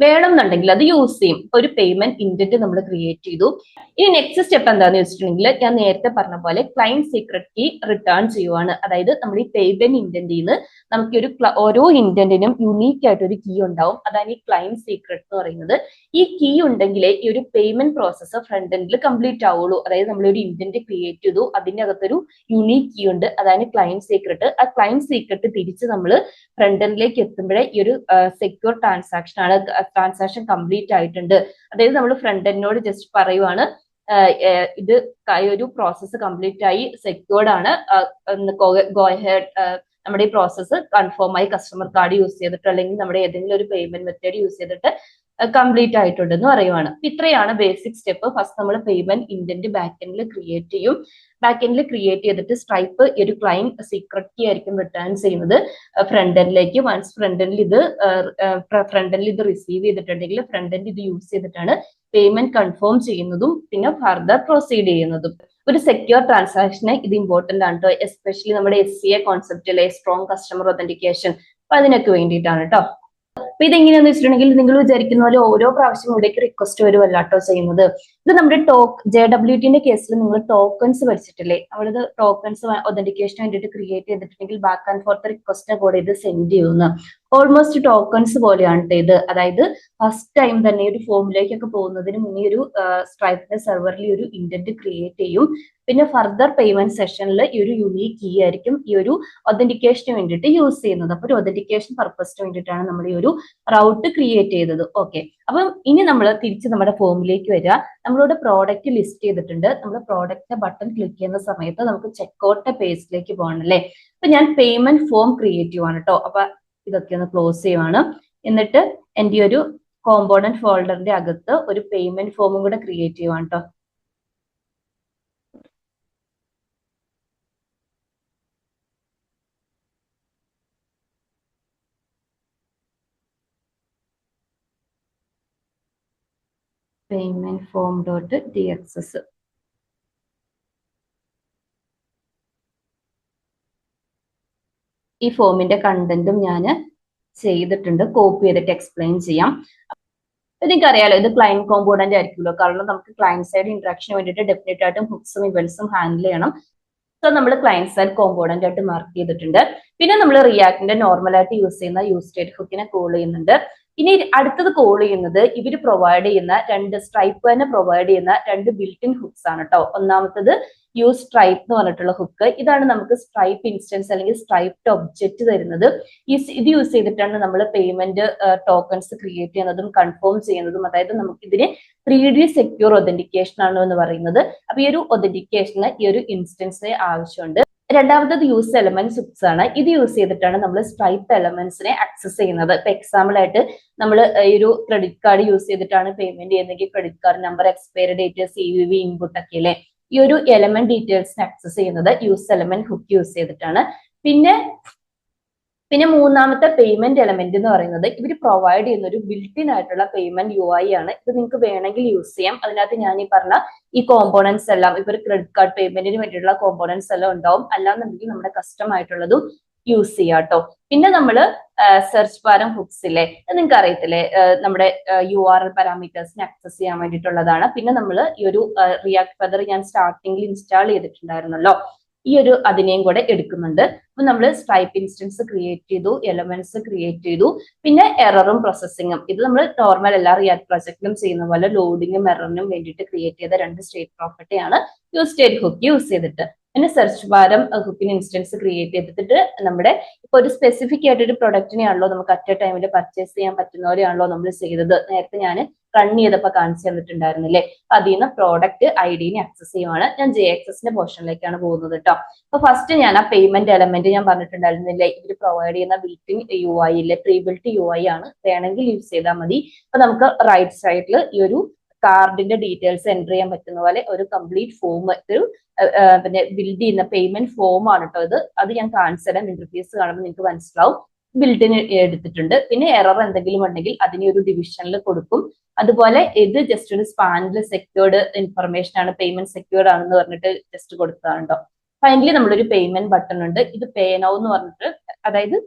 വേണമെന്നുണ്ടെങ്കിൽ അത് യൂസ് ചെയ്യും. ഒരു പേയ്മെന്റ് ഇൻഡന്റ് നമ്മൾ ക്രിയേറ്റ് ചെയ്തു. ഇനി നെക്സ്റ്റ് സ്റ്റെപ്പ് എന്താന്ന് വെച്ചിട്ടുണ്ടെങ്കിൽ ഞാൻ നേരത്തെ പറഞ്ഞ പോലെ ക്ലൈന്റ് സീക്രട്ട് കീ റിട്ടേൺ ചെയ്യുവാണ്. അതായത് നമ്മൾ ഈ പേയ്മെന്റ് ഇൻഡന്റിൽ നിന്ന് നമുക്ക് ഓരോ ഇൻഡന്റിനും യുണീക്ക് ആയിട്ട് ഒരു കീ ഉണ്ടാവും. അതാണ് ഈ ക്ലൈന്റ് സീക്രട്ട് എന്ന് പറയുന്നത്. ഈ കീ ഉണ്ടെങ്കിലേ ഈ ഒരു പേയ്മെന്റ് പ്രോസസ്സ് ഫ്രണ്ട് എൻഡിൽ കംപ്ലീറ്റ് ആവുള്ളൂ. അതായത് നമ്മളൊരു ഇൻഡന്റ് ക്രിയേറ്റ് ചെയ്തു, അതിന്റെ അകത്തൊരു യുണീക്ക് കീ ഉണ്ട്, അതാണ് ക്ലൈന്റ് സീക്രട്ട്. ആ ക്ലൈന്റ് സീക്രട്ട് തിരിച്ച് നമ്മൾ ഫ്രണ്ട് എൻഡിലേക്ക് എത്തുമ്പോഴേ ഈ ഒരു സെക്യൂർ ട്രാൻസാക്ഷൻ കംപ്ലീറ്റ് ആയിട്ടുണ്ട്. അതായത് നമ്മൾ ഫ്രണ്ട് എൻഡിനോട് ജസ്റ്റ് പറയുവാണ് ഇത് ഒരു പ്രോസസ്സ് കംപ്ലീറ്റ് ആയി, സെക്യൂർഡ് ആണ്, ഗോ ഹെഡ്, നമ്മുടെ ഈ പ്രോസസ്സ് കൺഫേം ആയി കസ്റ്റമർ കാർഡ് യൂസ് ചെയ്തിട്ട് അല്ലെങ്കിൽ നമ്മുടെ ഏതെങ്കിലും ഒരു പേയ്മെന്റ് മെത്തേഡ് യൂസ് ചെയ്തിട്ട് കംപ്ലീറ്റ് ആയിട്ടുണ്ടെന്ന് പറയുവാണ്. ഇത്രയാണ് ബേസിക് സ്റ്റെപ്പ്. ഫസ്റ്റ് നമ്മൾ പേയ്മെന്റ് ഇൻഡന്റ് ബാക്ക് എൻഡിൽ ക്രിയേറ്റ് ചെയ്യും. ബാക്ക് എൻഡിൽ ക്രിയേറ്റ് ചെയ്തിട്ട് സ്ട്രൈപ്പ് ഒരു ക്ലൈന്റ് സീക്രട്ട് കീ ആയിരിക്കും റിട്ടേൺ ചെയ്യുന്നത് ഫ്രണ്ട് എൻഡിലേക്ക്. വൺസ് ഫ്രണ്ട് എൻഡിൽ ഇത് റിസീവ് ചെയ്തിട്ടുണ്ടെങ്കിൽ ഫ്രണ്ട് എൻഡ് ഇത് യൂസ് ചെയ്തിട്ടാണ് പേയ്മെന്റ് കൺഫേം ചെയ്യുന്നതും പിന്നെ ഫർദർ പ്രൊസീഡ് ചെയ്യുന്നതും. ഒരു സെക്യൂർ ട്രാൻസാക്ഷന് ഇത് ഇമ്പോർട്ടന്റ് ആണ് കേട്ടോ, എസ്പെഷ്യലി നമ്മുടെ SCA കോൺസെപ്റ്റിലെ സ്ട്രോങ് കസ്റ്റമർ ഒതന്റിക്കേഷൻ. അപ്പൊ അതിനൊക്കെ വേണ്ടിയിട്ടാണ് കേട്ടോ. അപ്പൊ ഇതെങ്ങനെയാന്ന് വെച്ചിട്ടുണ്ടെങ്കിൽ നിങ്ങൾ വിചാരിക്കുന്ന പോലെ ഓരോ പ്രാവശ്യം ഇവിടേക്ക് റിക്വസ്റ്റ് വരുമല്ല കേട്ടോ ചെയ്യുന്നത്. ഇത് നമ്മുടെ JWTന്റെ കേസിൽ നിങ്ങൾ ടോക്കൺസ് പഠിച്ചിട്ടില്ലേ, അവിടെ ടോക്കൺസ് ഒതന്റിക്കേഷന് വേണ്ടിയിട്ട് ക്രിയേറ്റ് ചെയ്തിട്ടുണ്ടെങ്കിൽ ബാക്ക് ആൻഡ് ഫോർത്ത് റിക്വസ്റ്റ് കൂടെ ഇത് സെൻഡ് ചെയ്യുന്നു. ഓൾമോസ്റ്റ് ടോക്കൺസ് പോലെയാണ് ട്ടോ ഇത്. അതായത് ഫസ്റ്റ് ടൈം തന്നെ ഒരു ഫോമിലേക്കൊക്കെ പോകുന്നതിന് മുന്നേ ഒരു സ്ട്രൈപ്പിന്റെ സെർവറിൽ ഒരു ഇൻഡന്റ് ക്രിയേറ്റ് ചെയ്യും. പിന്നെ ഫർദർ പേയ്മെന്റ് സെഷനിൽ ഈ ഒരു യുണീക് കീ ആയിരിക്കും ഈ ഒരു ഒതന്റിക്കേഷന് വേണ്ടിയിട്ട് യൂസ് ചെയ്യുന്നത്. അപ്പൊ ഒരു ഒതന്റിക്കേഷൻ പർപ്പസിന് വേണ്ടിയിട്ടാണ് നമ്മൾ ഈ ഒരു റൗട്ട് ക്രിയേറ്റ് ചെയ്തത്. ഓക്കെ, അപ്പം ഇനി നമ്മൾ തിരിച്ച് നമ്മുടെ ഫോമിലേക്ക് വരിക. നമ്മളിവിടെ പ്രോഡക്റ്റ് ലിസ്റ്റ് ചെയ്തിട്ടുണ്ട്. നമ്മൾ പ്രോഡക്റ്റിന്റെ ബട്ടൺ ക്ലിക്ക് ചെയ്യുന്ന സമയത്ത് നമുക്ക് ചെക്കൗട്ട് പേജിലേക്ക് പോകണം അല്ലേ. അപ്പൊ ഞാൻ പേയ്മെന്റ് ഫോം ക്രിയേറ്റ് ചെയ്യുവാണ് കേട്ടോ. അപ്പൊ ഇതൊക്കെ ഒന്ന് ക്ലോസ് ചെയ്യുവാണ്. എന്നിട്ട് എൻ്റെ ഒരു കോമ്പോണന്റ് ഫോൾഡറിന്റെ അകത്ത് ഒരു പേയ്മെന്റ് ഫോമും കൂടെ ക്രിയേറ്റ് ചെയ്യുവാണ് കേട്ടോ. Payment form dot DXS. ഈ ഫോമിന്റെ കണ്ടന്റും ഞാൻ ചെയ്തിട്ടുണ്ട്. കോപ്പി ചെയ്തിട്ട് എക്സ്പ്ലെയിൻ ചെയ്യാം. നിങ്ങൾക്ക് അറിയാലോ ഇത് ക്ലയന്റ് കോമ്പോണന്റ് ആയിരിക്കുമല്ലോ. കാരണം നമുക്ക് ക്ലയന്റ് സൈഡ് ഇന്ററാക്ഷന് വേണ്ടിയിട്ട് ഡെഫിനറ്റ് ആയിട്ടും ഹുക്സും ഇവന്റ്സും ഹാൻഡിൽ ചെയ്യണം. സോ നമ്മൾ ക്ലയന്റ് സൈഡ് കോമ്പോണന്റ് ആയിട്ട് മാർക്ക് ചെയ്തിട്ടുണ്ട്. പിന്നെ നമ്മൾ റിയാക്ടിന്റെ നോർമലായിട്ട് യൂസ് ചെയ്യുന്ന യൂസ് സ്റ്റേറ്റ് ഹുക്കിനെ കോൾ ചെയ്യുന്നുണ്ട്. ഇനി അടുത്തത് കോൾ ചെയ്യുന്നത് ഇവർ പ്രൊവൈഡ് ചെയ്യുന്ന സ്ട്രൈപ്പ് തന്നെ പ്രൊവൈഡ് ചെയ്യുന്ന 2 ബിൽറ്റ് ഇൻ ഹുക്സ് ആണ് കേട്ടോ. ഒന്നാമത്തത് യൂസ് സ്ട്രൈപ്പ് എന്ന് പറഞ്ഞിട്ടുള്ള ഹുക്ക്. ഇതാണ് നമുക്ക് സ്ട്രൈപ്പ് ഇൻസ്റ്റൻസ് അല്ലെങ്കിൽ സ്ട്രൈപ്ഡ് ഒബ്ജക്റ്റ് തരുന്നത്. ഇത് യൂസ് ചെയ്തിട്ടാണ് നമ്മൾ പേയ്മെന്റ് ടോക്കൺസ് ക്രിയേറ്റ് ചെയ്യുന്നതും കൺഫേം ചെയ്യുന്നതും. അതായത് നമുക്ക് ഇതിന് 3D സെക്യൂർ ഒതന്റിക്കേഷൻ ആണ് എന്ന് പറയുന്നത്. അപ്പൊ ഈ ഒരു ഒതന്റിക്കേഷന് ഈ ഒരു ഇൻസ്റ്റൻസിന് ആവശ്യമുണ്ട്. രണ്ടാമത്തത് യൂസ് എലമെന്റ്സ് ഹുക്സ് ആണ്. ഇത് യൂസ് ചെയ്തിട്ടാണ് നമ്മൾ സ്ട്രൈപ്പ് എലമെന്റ്സിനെ ആക്സസ് ചെയ്യുന്നത്. ഇപ്പൊ എക്സാമ്പിൾ ആയിട്ട് നമ്മൾ ഈ ഒരു ക്രെഡിറ്റ് കാർഡ് യൂസ് ചെയ്തിട്ടാണ് പേയ്മെന്റ് ചെയ്യുന്നതെങ്കിൽ credit card number, expiry date, CVV input ഒക്കെ അല്ലേ. ഈ ഒരു എലമെന്റ് ഡീറ്റെയിൽസിനെ ആക്സസ് ചെയ്യുന്നത് യൂസ് എലമെന്റ് ഹുക്ക് യൂസ് ചെയ്തിട്ടാണ്. പിന്നെ മൂന്നാമത്തെ പേയ്മെന്റ് എലമെന്റ് എന്ന് പറയുന്നത് ഇവർ പ്രൊവൈഡ് ചെയ്യുന്ന ഒരു ബിൽറ്റ് ഇൻ ആയിട്ടുള്ള പേയ്മെന്റ് UI ആണ്. ഇത് നിങ്ങൾക്ക് വേണമെങ്കിൽ യൂസ് ചെയ്യാം. അതിനകത്ത് ഞാൻ ഈ പറഞ്ഞ ഈ കോമ്പോണൻസ് എല്ലാം ഇവർ ക്രെഡിറ്റ് കാർഡ് പേയ്മെന്റിന് വേണ്ടിയിട്ടുള്ള കോമ്പോണൻസ് എല്ലാം ഉണ്ടാവും. അല്ലാന്നുണ്ടെങ്കിൽ നമ്മുടെ കസ്റ്റം ആയിട്ടുള്ളതും യൂസ് ചെയ്യാം കേട്ടോ. പിന്നെ നമ്മൾ സെർച്ച് ബാറും ഹുക്സ് ഇല്ലേ, നിങ്ങൾക്ക് അറിയത്തില്ലേ, നമ്മുടെ URL പാരാമീറ്റേഴ്സിനെ ആക്സസ് ചെയ്യാൻ വേണ്ടിയിട്ടുള്ളതാണ്. പിന്നെ നമ്മൾ ഈ ഒരു റിയാക്ട് ഫെദർ ഞാൻ സ്റ്റാർട്ടിങ്ങിൽ ഇൻസ്റ്റാൾ ചെയ്തിട്ടുണ്ടായിരുന്നല്ലോ, ഈ ഒരു അതിനെയും കൂടെ എടുക്കുന്നുണ്ട്. അപ്പൊ നമ്മൾ സ്ട്രൈപ്പ് ഇൻസ്റ്റൻസ് ക്രിയേറ്റ് ചെയ്തു, എലമെന്റ്സ് ക്രിയേറ്റ് ചെയ്തു, പിന്നെ എററും പ്രോസസ്സിങ്ങും. ഇത് നമ്മൾ നോർമൽ എല്ലാ റിയാക്ട് പ്രൊജക്റ്റിലും ചെയ്യുന്ന പോലെ ലോഡിങ്ങും എററിനും വേണ്ടിയിട്ട് ക്രിയേറ്റ് ചെയ്ത 2 സ്റ്റേറ്റ് പ്രോപ്പർട്ടി ആണ് യൂസ് സ്റ്റേറ്റ് ഹുക്ക് യൂസ് ചെയ്തിട്ട്. പിന്നെ സെർച്ച് ബാറും ഹുക്കിന് ഇൻസ്റ്റൻസ് ക്രിയേറ്റ് ചെയ്തിട്ട് നമ്മുടെ ഇപ്പൊ ഒരു സ്പെസിഫിക് ആയിട്ട് ഒരു പ്രൊഡക്റ്റിനെയാണല്ലോ നമുക്ക് അറ്റ് എ ടൈമിൽ പർച്ചേസ് ചെയ്യാൻ പറ്റുന്ന പോലെയാണല്ലോ നമ്മൾ ചെയ്തത്. നേരത്തെ ഞാൻ റൺ ചെയ്തപ്പോൾ കാണിച്ചു തന്നിട്ടുണ്ടായിരുന്നില്ലേ. അതിൽ നിന്ന് പ്രോഡക്റ്റ് IDനെ ആക്സസ് ചെയ്യുവാണ്. ഞാൻ JXSന്റെ പോർഷനിലേക്കാണ് പോകുന്നത് കേട്ടോ. അപ്പൊ ഫസ്റ്റ് ഞാൻ ആ പേയ്മെന്റ് എലമെന്റ് ഞാൻ പറഞ്ഞിട്ടുണ്ടായിരുന്നില്ലേ, ഇവർ പ്രൊവൈഡ് ചെയ്യുന്ന ബിൽറ്റ് ഇൻ UI ഇല്ലേ, പ്രീ ബിൽറ്റ് UI ആണ്. വേണമെങ്കിൽ യൂസ് ചെയ്താൽ മതി. അപ്പൊ നമുക്ക് റൈറ്റ് സൈഡിൽ ഈ ഒരു കാർഡിന്റെ ഡീറ്റെയിൽസ് എൻ്റർ ചെയ്യാൻ പറ്റുന്ന പോലെ ഒരു കംപ്ലീറ്റ് ഫോം, ഒരു പിന്നെ ബിൽഡ് ചെയ്യുന്ന പേയ്മെന്റ് ഫോം ആണ് കേട്ടോ ഇത്. അത് ഞാൻ കാണിച്ചു തരാം. ഇന്റർഫേസ് കാണുമ്പോൾ നിങ്ങൾക്ക് മനസ്സിലാവും. ബിൽഡിന് എടുത്തിട്ടുണ്ട്. പിന്നെ എറർ എന്തെങ്കിലും ഉണ്ടെങ്കിൽ അതിനെ ഒരു ഡിവിഷനിൽ കൊടുക്കും. അതുപോലെ ഇത് ജസ്റ്റ് ഒരു സ്പാനിൽ സെക്യൂർഡ് ഇൻഫർമേഷൻ ആണ്, പേയ്മെന്റ് സെക്യൂർഡ് ആണെന്ന് പറഞ്ഞിട്ട് ജസ്റ്റ് കൊടുത്തതാണ് കേട്ടോ. ഫൈനലി നമ്മളൊരു പേയ്മെന്റ് ബട്ടൺ ഉണ്ട്. ഇത് പേ നൗ എന്ന് പറഞ്ഞിട്ട്, അതായത്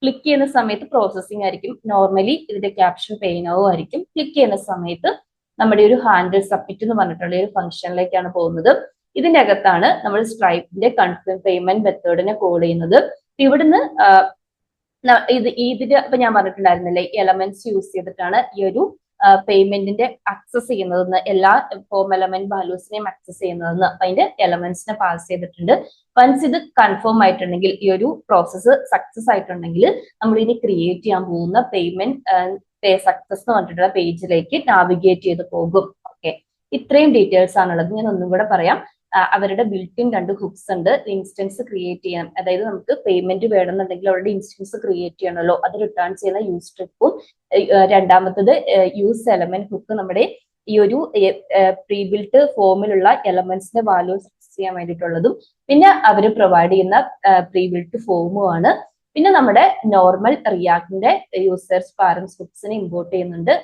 ക്ലിക്ക് ചെയ്യുന്ന സമയത്ത് പ്രോസസ്സിംഗ് ആയിരിക്കും. നോർമലി ഇതിന്റെ ക്യാപ്ഷൻ പേ നൗ ആയിരിക്കും. ക്ലിക്ക് ചെയ്യുന്ന സമയത്ത് നമ്മുടെ ഒരു ഹാൻഡിൽ സബ്മിറ്റ് എന്ന് പറഞ്ഞിട്ടുള്ള ഒരു ഫംഗ്ഷനിലേക്കാണ് പോകുന്നത്. ഇതിന്റെ അകത്താണ് നമ്മൾ സ്ട്രൈപ്പിന്റെ കൺഫേം പേയ്മെന്റ് മെത്തേഡിനെ കോൾ ചെയ്യുന്നത്. ഇവിടുന്ന് ഇതിന്റെ ഇപ്പൊ ഞാൻ പറഞ്ഞിട്ടുണ്ടായിരുന്നില്ലേ, എലമെന്റ്സ് യൂസ് ചെയ്തിട്ടാണ് ഈ ഒരു പേയ്മെന്റിന്റെ ആക്സസ് ചെയ്യുന്നതെന്ന്, എല്ലാ ഫോം എലമെന്റ് വാല്യൂസിനെയും ആക്സസ് ചെയ്യുന്നതെന്ന്. അപ്പൊ അതിന്റെ എലമെന്റ്സിനെ പാസ് ചെയ്തിട്ടുണ്ട്. വൺസ് ഇത് കൺഫേം ആയിട്ടുണ്ടെങ്കിൽ, ഈ ഒരു പ്രോസസ്സ് സക്സസ് ആയിട്ടുണ്ടെങ്കിൽ, നമ്മൾ ഇനി ക്രിയേറ്റ് ചെയ്യാൻ പോകുന്ന പേയ്മെന്റ് പേ സക്സസ് എന്ന് പറഞ്ഞിട്ടുള്ള പേജിലേക്ക് നാവിഗേറ്റ് ചെയ്ത് പോകും. ഓക്കെ, ഇത്രയും ഡീറ്റെയിൽസ് ആണുള്ളത്. ഞാൻ ഒന്നും കൂടെ പറയാം. അവരുടെ ബിൽറ്റ് ഇൻ 2 ഹുക്സ് ഉണ്ട്. ഇൻസ്റ്റൻസ് ക്രിയേറ്റ് ചെയ്യാൻ, അതായത് നമുക്ക് പേയ്മെന്റ് വേണമെന്നുണ്ടെങ്കിൽ അവരുടെ ഇൻസ്റ്റൻസ് ക്രിയേറ്റ് ചെയ്യണമല്ലോ, അത് റിട്ടേൺ ചെയ്യുന്ന യൂസ് ട്രിപ്പും. രണ്ടാമത്തത് യൂസ് എലമെന്റ് ഹുക്ക്, നമ്മുടെ ഈ ഒരു പ്രീ ബിൽറ്റ് ഫോമിലുള്ള എലമെന്റ്സിന്റെ വാല്യൂസ് ചെയ്യാൻ വേണ്ടിയിട്ടുള്ളതും. പിന്നെ അവർ പ്രൊവൈഡ് ചെയ്യുന്ന പ്രീ ബിൽറ്റ് ഫോമും ആണ്. പിന്നെ നമ്മുടെ നോർമൽ റിയാക്ടിന്റെ യൂസേഴ്സ് പാരന്റ്സ് ഹുക്സിനെ ഇമ്പോർട്ട് ചെയ്യുന്നുണ്ട്.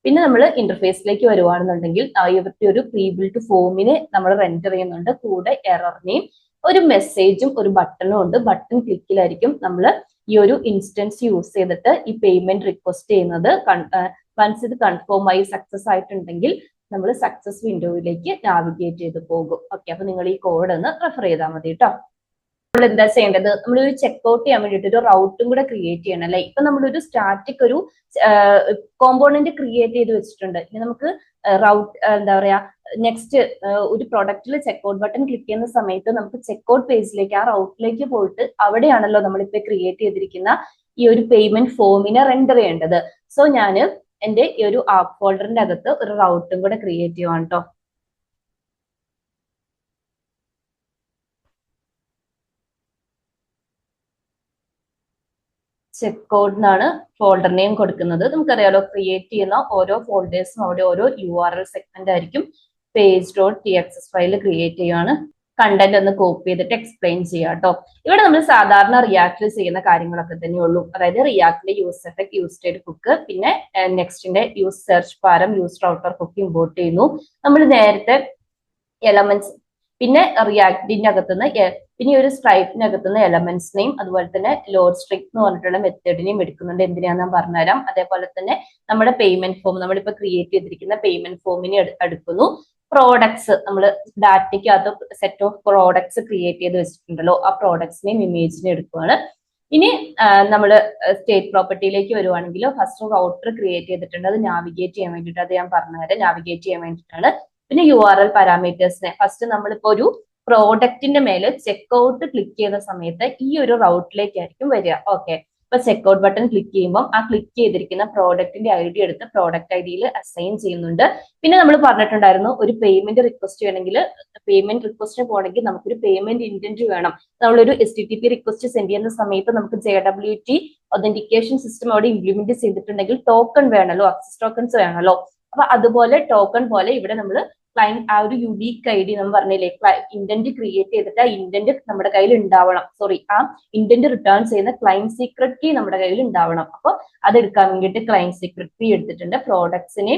പിന്നെ നമ്മൾ ഇന്റർഫേസിലേക്ക് വരുവാണെന്നുണ്ടെങ്കിൽ ഇവരുടെ ഒരു പ്രീ ബിൽറ്റ് ഫോമിന് നമ്മൾ റെൻഡർ ചെയ്യുന്നുണ്ട്. കൂടെ എററിനെയും ഒരു മെസ്സേജും ഒരു ബട്ടണും ഉണ്ട്. ബട്ടൺ ക്ലിക്കിലായിരിക്കും നമ്മൾ ഈ ഒരു ഇൻസ്റ്റൻസ് യൂസ് ചെയ്തിട്ട് ഈ പേയ്മെന്റ് റിക്വസ്റ്റ് ചെയ്യുന്നത്. വൺസ് ഇത് കൺഫേം ആയി സക്സസ് ആയിട്ടുണ്ടെങ്കിൽ നമ്മൾ സക്സസ് വിൻഡോയിലേക്ക് നാവിഗേറ്റ് ചെയ്ത് പോകും. ഓക്കെ, അപ്പൊ നിങ്ങൾ ഈ കോഡ് ഒന്ന് റെഫർ ചെയ്താൽ മതി കേട്ടോ. നമ്മൾ എന്താ ചെയ്യേണ്ടത്, നമ്മളൊരു ചെക്ക്ഔട്ട് ചെയ്യാൻ വേണ്ടിയിട്ട് ഒരു റൗട്ടും കൂടെ ക്രിയേറ്റ് ചെയ്യണം അല്ലെ. ഇപ്പൊ നമ്മളൊരു സ്റ്റാറ്റിക് ഒരു കോമ്പോണന്റ് ക്രിയേറ്റ് ചെയ്ത് വെച്ചിട്ടുണ്ട്. ഇനി നമുക്ക് റൗട്ട് എന്താ പറയാ നെക്സ്റ്റ് ഒരു പ്രൊഡക്റ്റിൽ ചെക്ക്ഔട്ട് ബട്ടൺ ക്ലിക്ക് ചെയ്യുന്ന സമയത്ത് നമുക്ക് ചെക്ക്ഔട്ട് പേജിലേക്ക് ആ റൗട്ടിലേക്ക് പോയിട്ട് അവിടെയാണല്ലോ നമ്മളിപ്പോ ക്രിയേറ്റ് ചെയ്തിരിക്കുന്ന ഈ ഒരു പേയ്മെന്റ് ഫോമിനെ റെൻഡർ ചെയ്യേണ്ടത്. സോ ഞാൻ എന്റെ ഈ ഒരു ആപ്പ് ഫോൾഡറിന്റെ അകത്ത് ഒരു റൗട്ടും കൂടെ ക്രിയേറ്റ് ചെയ്യുവാണ് കേട്ടോ. ചെക്ക്ഔട്ട് എന്നാണ് ഫോൾഡർ നെയിം കൊടുക്കുന്നത്. നമുക്കറിയാലോ ക്രിയേറ്റ് ചെയ്യുന്ന ഓരോ ഫോൾഡേഴ്സും അവിടെ ഓരോ URL സെഗ്മെന്റ് ആയിരിക്കും. page.txt ഫയൽ ക്രിയേറ്റ് ചെയ്യുകയാണ്. കണ്ടന്റ് ഒന്ന് കോപ്പി ചെയ്തിട്ട് എക്സ്പ്ലെയിൻ ചെയ്യാം കേട്ടോ. ഇവിടെ നമ്മൾ സാധാരണ റിയാക്റ്റിൽ ചെയ്യുന്ന കാര്യങ്ങളൊക്കെ തന്നെ ഉള്ളൂ. അതായത് റിയാക്റ്റിന്റെ use effect, use state hook, പിന്നെ നെക്സ്റ്റിന്റെ use search param, use router hook import ചെയ്യുന്നു. നമ്മൾ നേരത്തെ എലമെന്റ്സ്, പിന്നെ റിയാക്റ്റിന്റെ അകത്തുനിന്ന് പിന്നെ ഒരു സ്ട്രൈപ്പിനകത്തുനിന്ന് എലമെന്റ്സിനെയും അതുപോലെ തന്നെ ലോഡ് സ്ട്രിക് എന്ന് പറഞ്ഞിട്ടുള്ള മെത്തേഡിനെയും എടുക്കുന്നുണ്ട്. എന്തിനാന്ന് ഞാൻ പറഞ്ഞുതരാം. അതേപോലെ തന്നെ നമ്മുടെ പേയ്മെന്റ് ഫോം, നമ്മളിപ്പോ ക്രിയേറ്റ് ചെയ്തിരിക്കുന്ന പേയ്മെന്റ് ഫോമിനെ എടുക്കുന്നു. പ്രോഡക്ട്സ്, നമ്മൾ ഡാറ്റയ്ക്കകത്ത് സെറ്റ് ഓഫ് പ്രോഡക്ട്സ് ക്രിയേറ്റ് ചെയ്ത് വെച്ചിട്ടുണ്ടല്ലോ, ആ പ്രോഡക്ട്സിനെയും ഇമേജിനെയും എടുക്കുകയാണ്. ഇനി നമ്മൾ സ്റ്റേറ്റ് പ്രോപ്പർട്ടിയിലേക്ക് വരുവാണെങ്കിൽ ഫസ്റ്റ് റൗട്ടർ ക്രിയേറ്റ് ചെയ്തിട്ടുണ്ട്. അത് നാവിഗേറ്റ് ചെയ്യാൻ വേണ്ടിയിട്ട്, അത് ഞാൻ പറഞ്ഞുതരാം, നാവിഗേറ്റ് ചെയ്യാൻ വേണ്ടിയിട്ടാണ്. പിന്നെ URL പാരാമീറ്റേഴ്സിനെ ഫസ്റ്റ് നമ്മളിപ്പോ ഒരു പ്രോഡക്റ്റിന്റെ മേലെ ചെക്ക്ഔട്ട് ക്ലിക്ക് ചെയ്യുന്ന സമയത്ത് ഈ ഒരു റൗട്ടിലേക്കായിരിക്കും വരിക. ഓക്കെ, ഇപ്പൊ ചെക്ക്ഔട്ട് ബട്ടൺ ക്ലിക്ക് ചെയ്യുമ്പോൾ ആ ക്ലിക്ക് ചെയ്തിരിക്കുന്ന പ്രോഡക്റ്റിന്റെ ID എടുത്ത് പ്രോഡക്റ്റ് IDയിൽ അസൈൻ ചെയ്യുന്നുണ്ട്. പിന്നെ നമ്മൾ പറഞ്ഞിട്ടുണ്ടായിരുന്നു ഒരു പേയ്മെന്റ് റിക്വസ്റ്റ് ചെയ്യണമെങ്കിൽ, പേയ്മെന്റ് റിക്വസ്റ്റിന് പോകണമെങ്കിൽ നമുക്കൊരു പേയ്മെന്റ് ഇന്റന്റ് വേണം. നമ്മളൊരു HTTP റിക്വസ്റ്റ് സെൻഡ് ചെയ്യുന്ന സമയത്ത് നമുക്ക് JWT ഒതന്റിക്കേഷൻ സിസ്റ്റം അവിടെ ഇംപ്ലിമെന്റ് ചെയ്തിട്ടുണ്ടെങ്കിൽ ടോക്കൺ വേണമല്ലോ, ആക്സസ് ടോക്കൺസ് വേണമല്ലോ. അപ്പൊ അതുപോലെ ടോക്കൺ പോലെ ഇവിടെ നമ്മൾ ക്ലൈന്റ് ആ ഒരു യുണീക്ക് ID നമ്മൾ പറഞ്ഞില്ലേ, ഇന്റന്റ് ക്രിയേറ്റ് ചെയ്തിട്ട് ആ ഇന്റന്റ് നമ്മുടെ കയ്യിൽ ഉണ്ടാവണം. സോറി, ആ ഇന്റന്റ് റിട്ടേൺ ചെയ്യുന്ന ക്ലൈന്റ് സീക്രട്ട് കീ നമ്മുടെ കയ്യിൽ ഉണ്ടാവണം. അപ്പൊ അതെടുക്കാൻ വേണ്ടിയിട്ട് ക്ലൈന്റ് സീക്രട്ട് കീ എടുത്തിട്ടുണ്ട്. പ്രോഡക്ട്സിനെ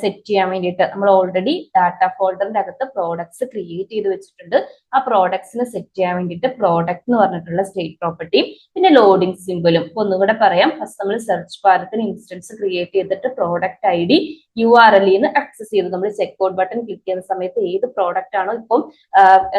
സെറ്റ് ചെയ്യാൻ വേണ്ടിയിട്ട് നമ്മൾ ഓൾറെഡി ഡാറ്റ ഫോൾഡറിന്റെ അകത്ത് പ്രോഡക്ട്സ് ക്രിയേറ്റ് ചെയ്ത് വെച്ചിട്ടുണ്ട്. ആ പ്രോഡക്ട്സിനെ സെറ്റ് ചെയ്യാൻ വേണ്ടിയിട്ട് പ്രോഡക്റ്റ് എന്ന് പറഞ്ഞിട്ടുള്ള സ്റ്റേറ്റ് പ്രോപ്പർട്ടി, പിന്നെ ലോഡിംഗ് സിമ്പിളും. ഒന്നുകൂടെ പറയാം, ഫസ്റ്റ് നമ്മൾ സെർച്ച് പാരത്തിന് ഇൻസ്റ്റൻസ് ക്രിയേറ്റ് ചെയ്തിട്ട് പ്രോഡക്റ്റ് ID URL നിന്ന് ആക്സസ് ചെയ്തു. നമ്മൾ ചെക്ക്ഔട്ട് ബട്ടൺ ക്ലിക്ക് ചെയ്യുന്ന സമയത്ത് ഏത് പ്രോഡക്റ്റ് ആണോ ഇപ്പം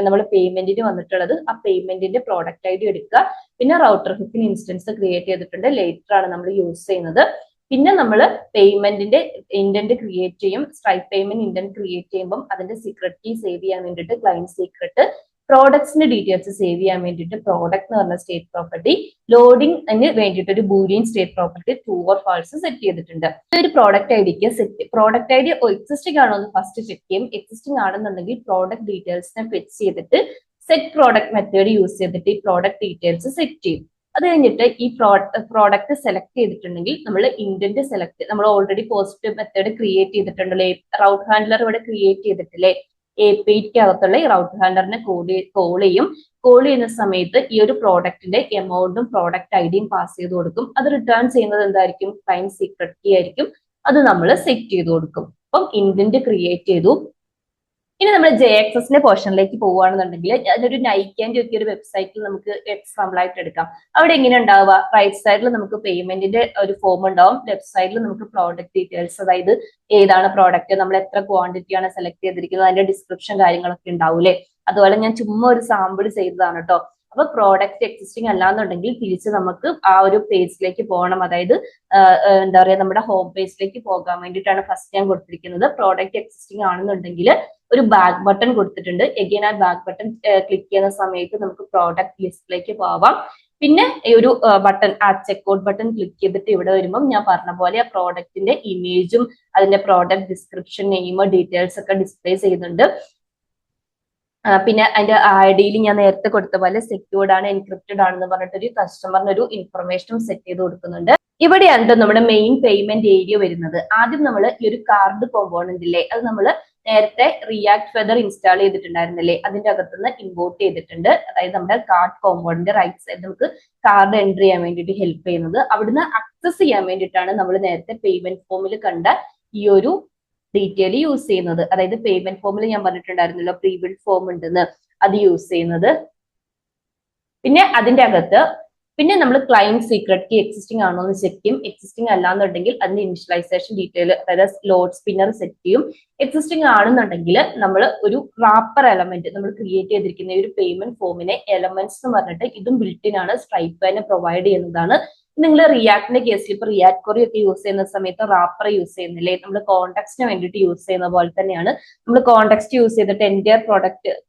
നമ്മൾ പേയ്മെന്റിന് വന്നിട്ടുള്ളത് ആ പേയ്മെന്റിന്റെ പ്രോഡക്റ്റ് ID എടുക്കുക. പിന്നെ റൗട്ടർ ഹുക്കിന് ഇൻസ്റ്റൻസ് ക്രിയേറ്റ് ചെയ്തിട്ടുണ്ട്, ലേറ്റർ ആണ് നമ്മൾ യൂസ് ചെയ്യുന്നത്. പിന്നെ നമ്മൾ പേയ്മെന്റിന്റെ ഇന്റന്റ് ക്രിയേറ്റ് ചെയ്യും. സ്ട്രൈപ്പ് പേയ്മെന്റ് ഇന്റന്റ് ക്രിയേറ്റ് ചെയ്യുമ്പോൾ അതിന്റെ സീക്രട്ട് കീ സേവ് ചെയ്യാൻ വേണ്ടിയിട്ട് ക്ലൈന്റ് സീക്രട്ട്, പ്രോഡക്ട്സിന്റെ ഡീറ്റെയിൽസ് സേവ് ചെയ്യാൻ വേണ്ടിയിട്ട് പ്രോഡക്റ്റ് എന്ന് പറഞ്ഞ സ്റ്റേറ്റ് പ്രോപ്പർട്ടി, ലോഡിംഗിന് വേണ്ടിയിട്ട് ഒരു boolean state property true or false set ചെയ്തിട്ടുണ്ട്. ഒരു പ്രോഡക്റ്റ് ഐഡിക്ക് പ്രോഡക്റ്റ് ID എക്സിസ്റ്റിംഗ് ആണോ എന്ന് ഫസ്റ്റ് ചെക്ക് ചെയ്യും. എക്സിസ്റ്റിംഗ് ആണെന്നുണ്ടെങ്കിൽ പ്രോഡക്റ്റ് ഡീറ്റെയിൽസിനെ ഫെച്ച് ചെയ്തിട്ട് സെറ്റ് പ്രോഡക്റ്റ് മെത്തേഡ് യൂസ് ചെയ്തിട്ട് ഈ പ്രോഡക്റ്റ് ഡീറ്റെയിൽസ് സെറ്റ് ചെയ്യും. അത് കഴിഞ്ഞിട്ട് ഈ പ്രോഡക്റ്റ് സെലക്ട് ചെയ്തിട്ടുണ്ടെങ്കിൽ നമ്മൾ ഇന്റന്റ് സെലക്ട്, നമ്മൾ ഓൾറെഡി പോസ്റ്റ് മെത്തേഡ് ക്രിയേറ്റ് ചെയ്തിട്ടുണ്ടല്ലേ, റൗട്ട് ഹാൻഡ്ലർ ഇവിടെ ക്രിയേറ്റ് ചെയ്തിട്ടില്ലേ, APIക്ക് അകത്തുള്ള ഈ റൗട്ട് ഹാൻഡലറിനെ കോൾ ചെയ്യും. കോൾ ചെയ്യുന്ന സമയത്ത് ഈ ഒരു പ്രോഡക്റ്റിന്റെ എമൗണ്ടും പ്രോഡക്റ്റ് IDയും പാസ് ചെയ്ത് കൊടുക്കും. അത് റിട്ടേൺ ചെയ്യുന്നത് എന്തായിരിക്കും, ക്ലൈന്റ് സീക്രട്ട് കീ ആയിരിക്കും. അത് നമ്മൾ സെറ്റ് ചെയ്ത് കൊടുക്കും. അപ്പം ഇന്റന്റ് ക്രിയേറ്റ് ചെയ്തു. ഇനി നമ്മൾ JXSന്റെ പോർഷനിലേക്ക് പോവുകയാണെന്നുണ്ടെങ്കിൽ അതിനൊരു നൈക്കിന്റെ ഒക്കെ ഒരു വെബ്സൈറ്റിൽ നമുക്ക് എക്സാമ്പിൾ ആയിട്ട് എടുക്കാം. അവിടെ എങ്ങനെ ഉണ്ടാവുക, റൈറ്റ് സൈഡിൽ നമുക്ക് പേയ്മെന്റിന്റെ ഒരു ഫോം ഉണ്ടാവും, ലെഫ്റ്റ് സൈഡിൽ നമുക്ക് പ്രോഡക്റ്റ് ഡീറ്റെയിൽസ്, അതായത് ഏതാണ് പ്രോഡക്റ്റ്, നമ്മൾ എത്ര ക്വാണ്ടിറ്റിയാണ് സെലക്ട് ചെയ്തിരിക്കുന്നത്, അതിന്റെ ഡിസ്ക്രിപ്ഷൻ കാര്യങ്ങളൊക്കെ ഉണ്ടാവൂലേ. അതുപോലെ ഞാൻ ചുമ്മാ ഒരു സാമ്പിൾ ചെയ്തതാണ് കേട്ടോ. അപ്പൊ പ്രോഡക്റ്റ് എക്സിസ്റ്റിംഗ് അല്ലാന്നുണ്ടെങ്കിൽ തിരിച്ച് നമുക്ക് ആ ഒരു പേജിലേക്ക് പോകണം. അതായത് എന്താ പറയാ, നമ്മുടെ ഹോം പേജിലേക്ക് പോകാൻ വേണ്ടിയിട്ടാണ് ഫസ്റ്റ് ഞാൻ കൊടുത്തിരിക്കുന്നത്. പ്രോഡക്റ്റ് എക്സിസ്റ്റിംഗ് ആണെന്നുണ്ടെങ്കിൽ ഒരു ബാക്ക് ബട്ടൺ കൊടുത്തിട്ടുണ്ട്. എഗെയിൻ ആ ബാക്ക് ബട്ടൺ ക്ലിക്ക് ചെയ്യുന്ന സമയത്ത് നമുക്ക് പ്രോഡക്റ്റ് ലിസ്റ്റിലേക്ക് പോവാം. പിന്നെ ഈ ഒരു ബട്ടൺ, ആ ചെക്ക്ഔട്ട് ബട്ടൺ ക്ലിക്ക് ചെയ്തിട്ട് ഇവിടെ വരുമ്പോൾ ഞാൻ പറഞ്ഞ പോലെ ആ പ്രോഡക്റ്റിന്റെ ഇമേജും അതിന്റെ പ്രോഡക്റ്റ് ഡിസ്ക്രിപ്ഷൻ, നെയിം, ഡീറ്റെയിൽസ് ഒക്കെ ഡിസ്പ്ലേ ചെയ്യുന്നുണ്ട്. പിന്നെ അതിന്റെ IDയിൽ ഞാൻ നേരത്തെ കൊടുത്ത പോലെ സെക്യൂർഡ് ആണ്, എൻക്രിപ്റ്റഡ് ആണെന്ന് പറഞ്ഞിട്ട് ഒരു കസ്റ്റമറിന് ഒരു ഇൻഫർമേഷനും സെറ്റ് ചെയ്ത് കൊടുക്കുന്നുണ്ട്. ഇവിടെയാണ് നമ്മുടെ മെയിൻ പേയ്മെന്റ് ഏരിയ വരുന്നത്. ആദ്യം നമ്മൾ ഈ ഒരു കാർഡ് കോമ്പോണന്റ് ഇല്ലേ, അത് നമ്മൾ നേരത്തെ റിയാക്ട് ഫെദർ ഇൻസ്റ്റാൾ ചെയ്തിട്ടുണ്ടായിരുന്നില്ലേ, അതിന്റെ അകത്തുനിന്ന് ഇമ്പോർട്ട് ചെയ്തിട്ടുണ്ട്. അതായത് നമ്മുടെ കാർഡ് കോമ്പോണന്റ് റൈറ്റ് സൈഡ് നമുക്ക് കാർഡ് എൻട്രി ചെയ്യാൻ വേണ്ടിയിട്ട് ഹെൽപ്പ് ചെയ്യുന്നത്. അവിടുന്ന് ആക്സസ് ചെയ്യാൻ വേണ്ടിയിട്ടാണ് നമ്മൾ നേരത്തെ പേയ്മെന്റ് ഫോമിൽ കണ്ട ഈ ഒരു ഡീറ്റെയിൽ യൂസ് ചെയ്യുന്നത്. അതായത് പേയ്മെന്റ് ഫോമിൽ ഞാൻ പറഞ്ഞിട്ടുണ്ടായിരുന്നല്ലോ പ്രീബിൽഡ് ഫോം ഉണ്ടെന്ന്, അത് യൂസ് ചെയ്യുന്നത്. പിന്നെ അതിന്റെ അകത്ത് പിന്നെ നമ്മൾ ക്ലയന്റ് സീക്രട്ട് കീ എക്സിസ്റ്റിംഗ് ആണോ എന്ന് ചെക്ക് ചെയ്യും. എക്സിസ്റ്റിംഗ് അല്ലാന്നുണ്ടെങ്കിൽ അതിന്റെ ഇനിഷ്യലൈസേഷൻ ഡീറ്റെയിൽ, അതായത് ലോഡ് സ്പിന്നർ സെറ്റ് ചെയ്യും. എക്സിസ്റ്റിംഗ് ആണെന്നുണ്ടെങ്കിൽ നമ്മൾ ഒരു റാപ്പർ എലമെന്റ് നമ്മൾ ക്രിയേറ്റ് ചെയ്തിരിക്കുന്ന ഒരു പേയ്മെന്റ് ഫോമിനെ എലമെന്റ്സ് എന്ന് പറഞ്ഞിട്ട് ഇതും ബിൽറ്റിൻ ആണ്, സ്ട്രൈപ്പ് തന്നെ പ്രൊവൈഡ് ചെയ്യുന്നതാണ്. നിങ്ങൾ റിയാക്ടിന്റെ കേസിൽ ഇപ്പൊ റിയാക്ട് കൊറി ഒക്കെ യൂസ് ചെയ്യുന്ന സമയത്ത് റാപ്പർ യൂസ് ചെയ്യുന്നില്ലേ, നമ്മൾ കോൺടെക്സ്റ്റിന് വേണ്ടിയിട്ട് യൂസ് ചെയ്യുന്ന പോലെ തന്നെയാണ് നമ്മൾ കോൺടെക്സ്റ്റ് യൂസ് ചെയ്തിട്ട് എൻറ്റയർ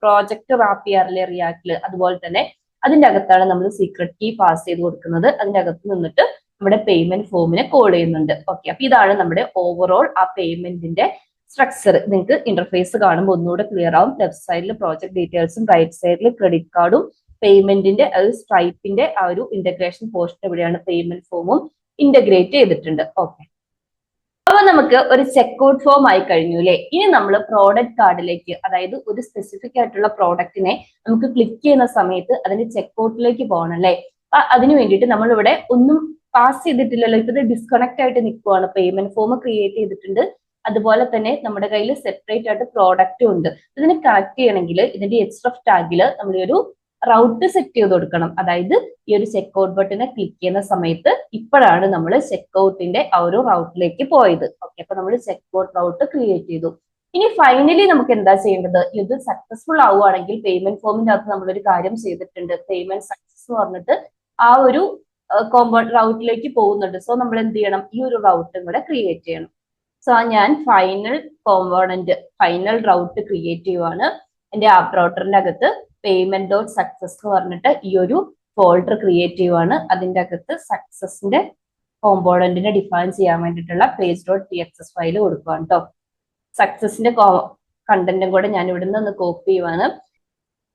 പ്രോജക്റ്റ് റാപ്പ് ചെയ്യാറില്ലേ റിയാക്ടില്, അതുപോലെ തന്നെ അതിന്റെ അകത്താണ് നമ്മൾ സീക്രട്ട് കീ പാസ് ചെയ്ത് കൊടുക്കുന്നത്. അതിന്റെ അകത്ത് നിന്നിട്ട് നമ്മുടെ പേയ്മെന്റ് ഫോമിനെ കോൾ ചെയ്യുന്നുണ്ട്. ഓക്കെ, അപ്പൊ ഇതാണ് നമ്മുടെ ഓവറോൾ ആ പേയ്മെന്റിന്റെ സ്ട്രക്ചർ. നിങ്ങൾക്ക് ഇന്റർഫേസ് കാണുമ്പോൾ ഒന്നുകൂടെ ക്ലിയർ ആവും. ലെഫ്റ്റ് സൈഡിൽ പ്രോജക്ട് ഡീറ്റെയിൽസും റൈറ്റ് സൈഡിൽ ക്രെഡിറ്റ് കാർഡും പേയ്മെന്റിന്റെ സ്ട്രൈപ്പിന്റെ ആ ഒരു ഇന്റഗ്രേഷൻ പോർഷൻ എവിടെയാണ് പേയ്മെന്റ് ഫോമും ഇന്റഗ്രേറ്റ് ചെയ്തിട്ടുണ്ട്. ഓക്കെ, അപ്പൊ നമുക്ക് ഒരു ചെക്ക്ഔട്ട് ഫോം ആയി കഴിഞ്ഞു അല്ലെ. ഇനി നമ്മൾ പ്രോഡക്റ്റ് കാർഡിലേക്ക്, അതായത് ഒരു സ്പെസിഫിക് ആയിട്ടുള്ള പ്രോഡക്റ്റിനെ നമുക്ക് ക്ലിക്ക് ചെയ്യുന്ന സമയത്ത് അതിന്റെ ചെക്ക്ഔട്ടിലേക്ക് പോകണം അല്ലെ. അപ്പൊ അതിന് വേണ്ടിയിട്ട് നമ്മൾ ഇവിടെ ഒന്നും പാസ് ചെയ്തിട്ടില്ലല്ലോ, ഇപ്പൊ ഇത് ഡിസ്കണക്ട് ആയിട്ട് നിൽക്കുവാണ്. പേയ്മെന്റ് ഫോം ക്രിയേറ്റ് ചെയ്തിട്ടുണ്ട്, അതുപോലെ തന്നെ നമ്മുടെ കയ്യിൽ സെപ്പറേറ്റ് ആയിട്ട് പ്രോഡക്റ്റും ഉണ്ട്. ഇതിനെ കണക്ട് ചെയ്യണമെങ്കിൽ ഇതിന്റെ href ടാഗിൽ നമ്മൾ ഒരു റൗട്ട് സെറ്റ് ചെയ്ത് കൊടുക്കണം. അതായത് ഈ ഒരു ചെക്ക്ഔട്ട് ബട്ടനെ ക്ലിക്ക് ചെയ്യുന്ന സമയത്ത് ഇപ്പോഴാണ് നമ്മൾ ചെക്ക്ഔട്ടിന്റെ ആ ഒരു റൗട്ടിലേക്ക് പോയത്. ഓക്കെ, അപ്പൊ നമ്മൾ ചെക്ക്ഔട്ട് റൗട്ട് ക്രിയേറ്റ് ചെയ്തു. ഇനി ഫൈനലി നമുക്ക് എന്താ ചെയ്യേണ്ടത്, ഇത് സക്സസ്ഫുൾ ആവുകയാണെങ്കിൽ പേയ്മെന്റ് ഫോമിന്റെ അകത്ത് നമ്മളൊരു കാര്യം ചെയ്തിട്ടുണ്ട്, പേയ്മെന്റ് സക്സസ് എന്ന് പറഞ്ഞിട്ട് ആ ഒരു റൗട്ടിലേക്ക് പോകുന്നുണ്ട്. സോ നമ്മൾ എന്ത് ചെയ്യണം, ഈ ഒരു റൗട്ടും കൂടെ ക്രിയേറ്റ് ചെയ്യണം. സോ ഞാൻ ഫൈനൽ റൗട്ട് ക്രിയേറ്റ് ചെയ്യുവാണ്. എന്റെ ആപ്പ് റൗട്ടറിന്റെ അകത്ത് പേയ്മെന്റ് ഡോട്ട് സക്സസ് എന്ന് പറഞ്ഞിട്ട് ഈ ഒരു ഫോൾഡർ ക്രിയേറ്റ് ചെയ്യുവാണ്. അതിന്റെ അകത്ത് സക്സസിന്റെ കോമ്പോണന്റിനെ ഡിഫൈൻ ചെയ്യാൻ വേണ്ടിയിട്ടുള്ള പേജ് ഡോട്ട് txs ഫയൽ കൊടുക്കുകയാണ് കേട്ടോ. സക്സസിന്റെ കണ്ടന്റും കൂടെ ഞാൻ ഇവിടുന്ന് ഒന്ന് കോപ്പി ചെയ്യുവാണ്.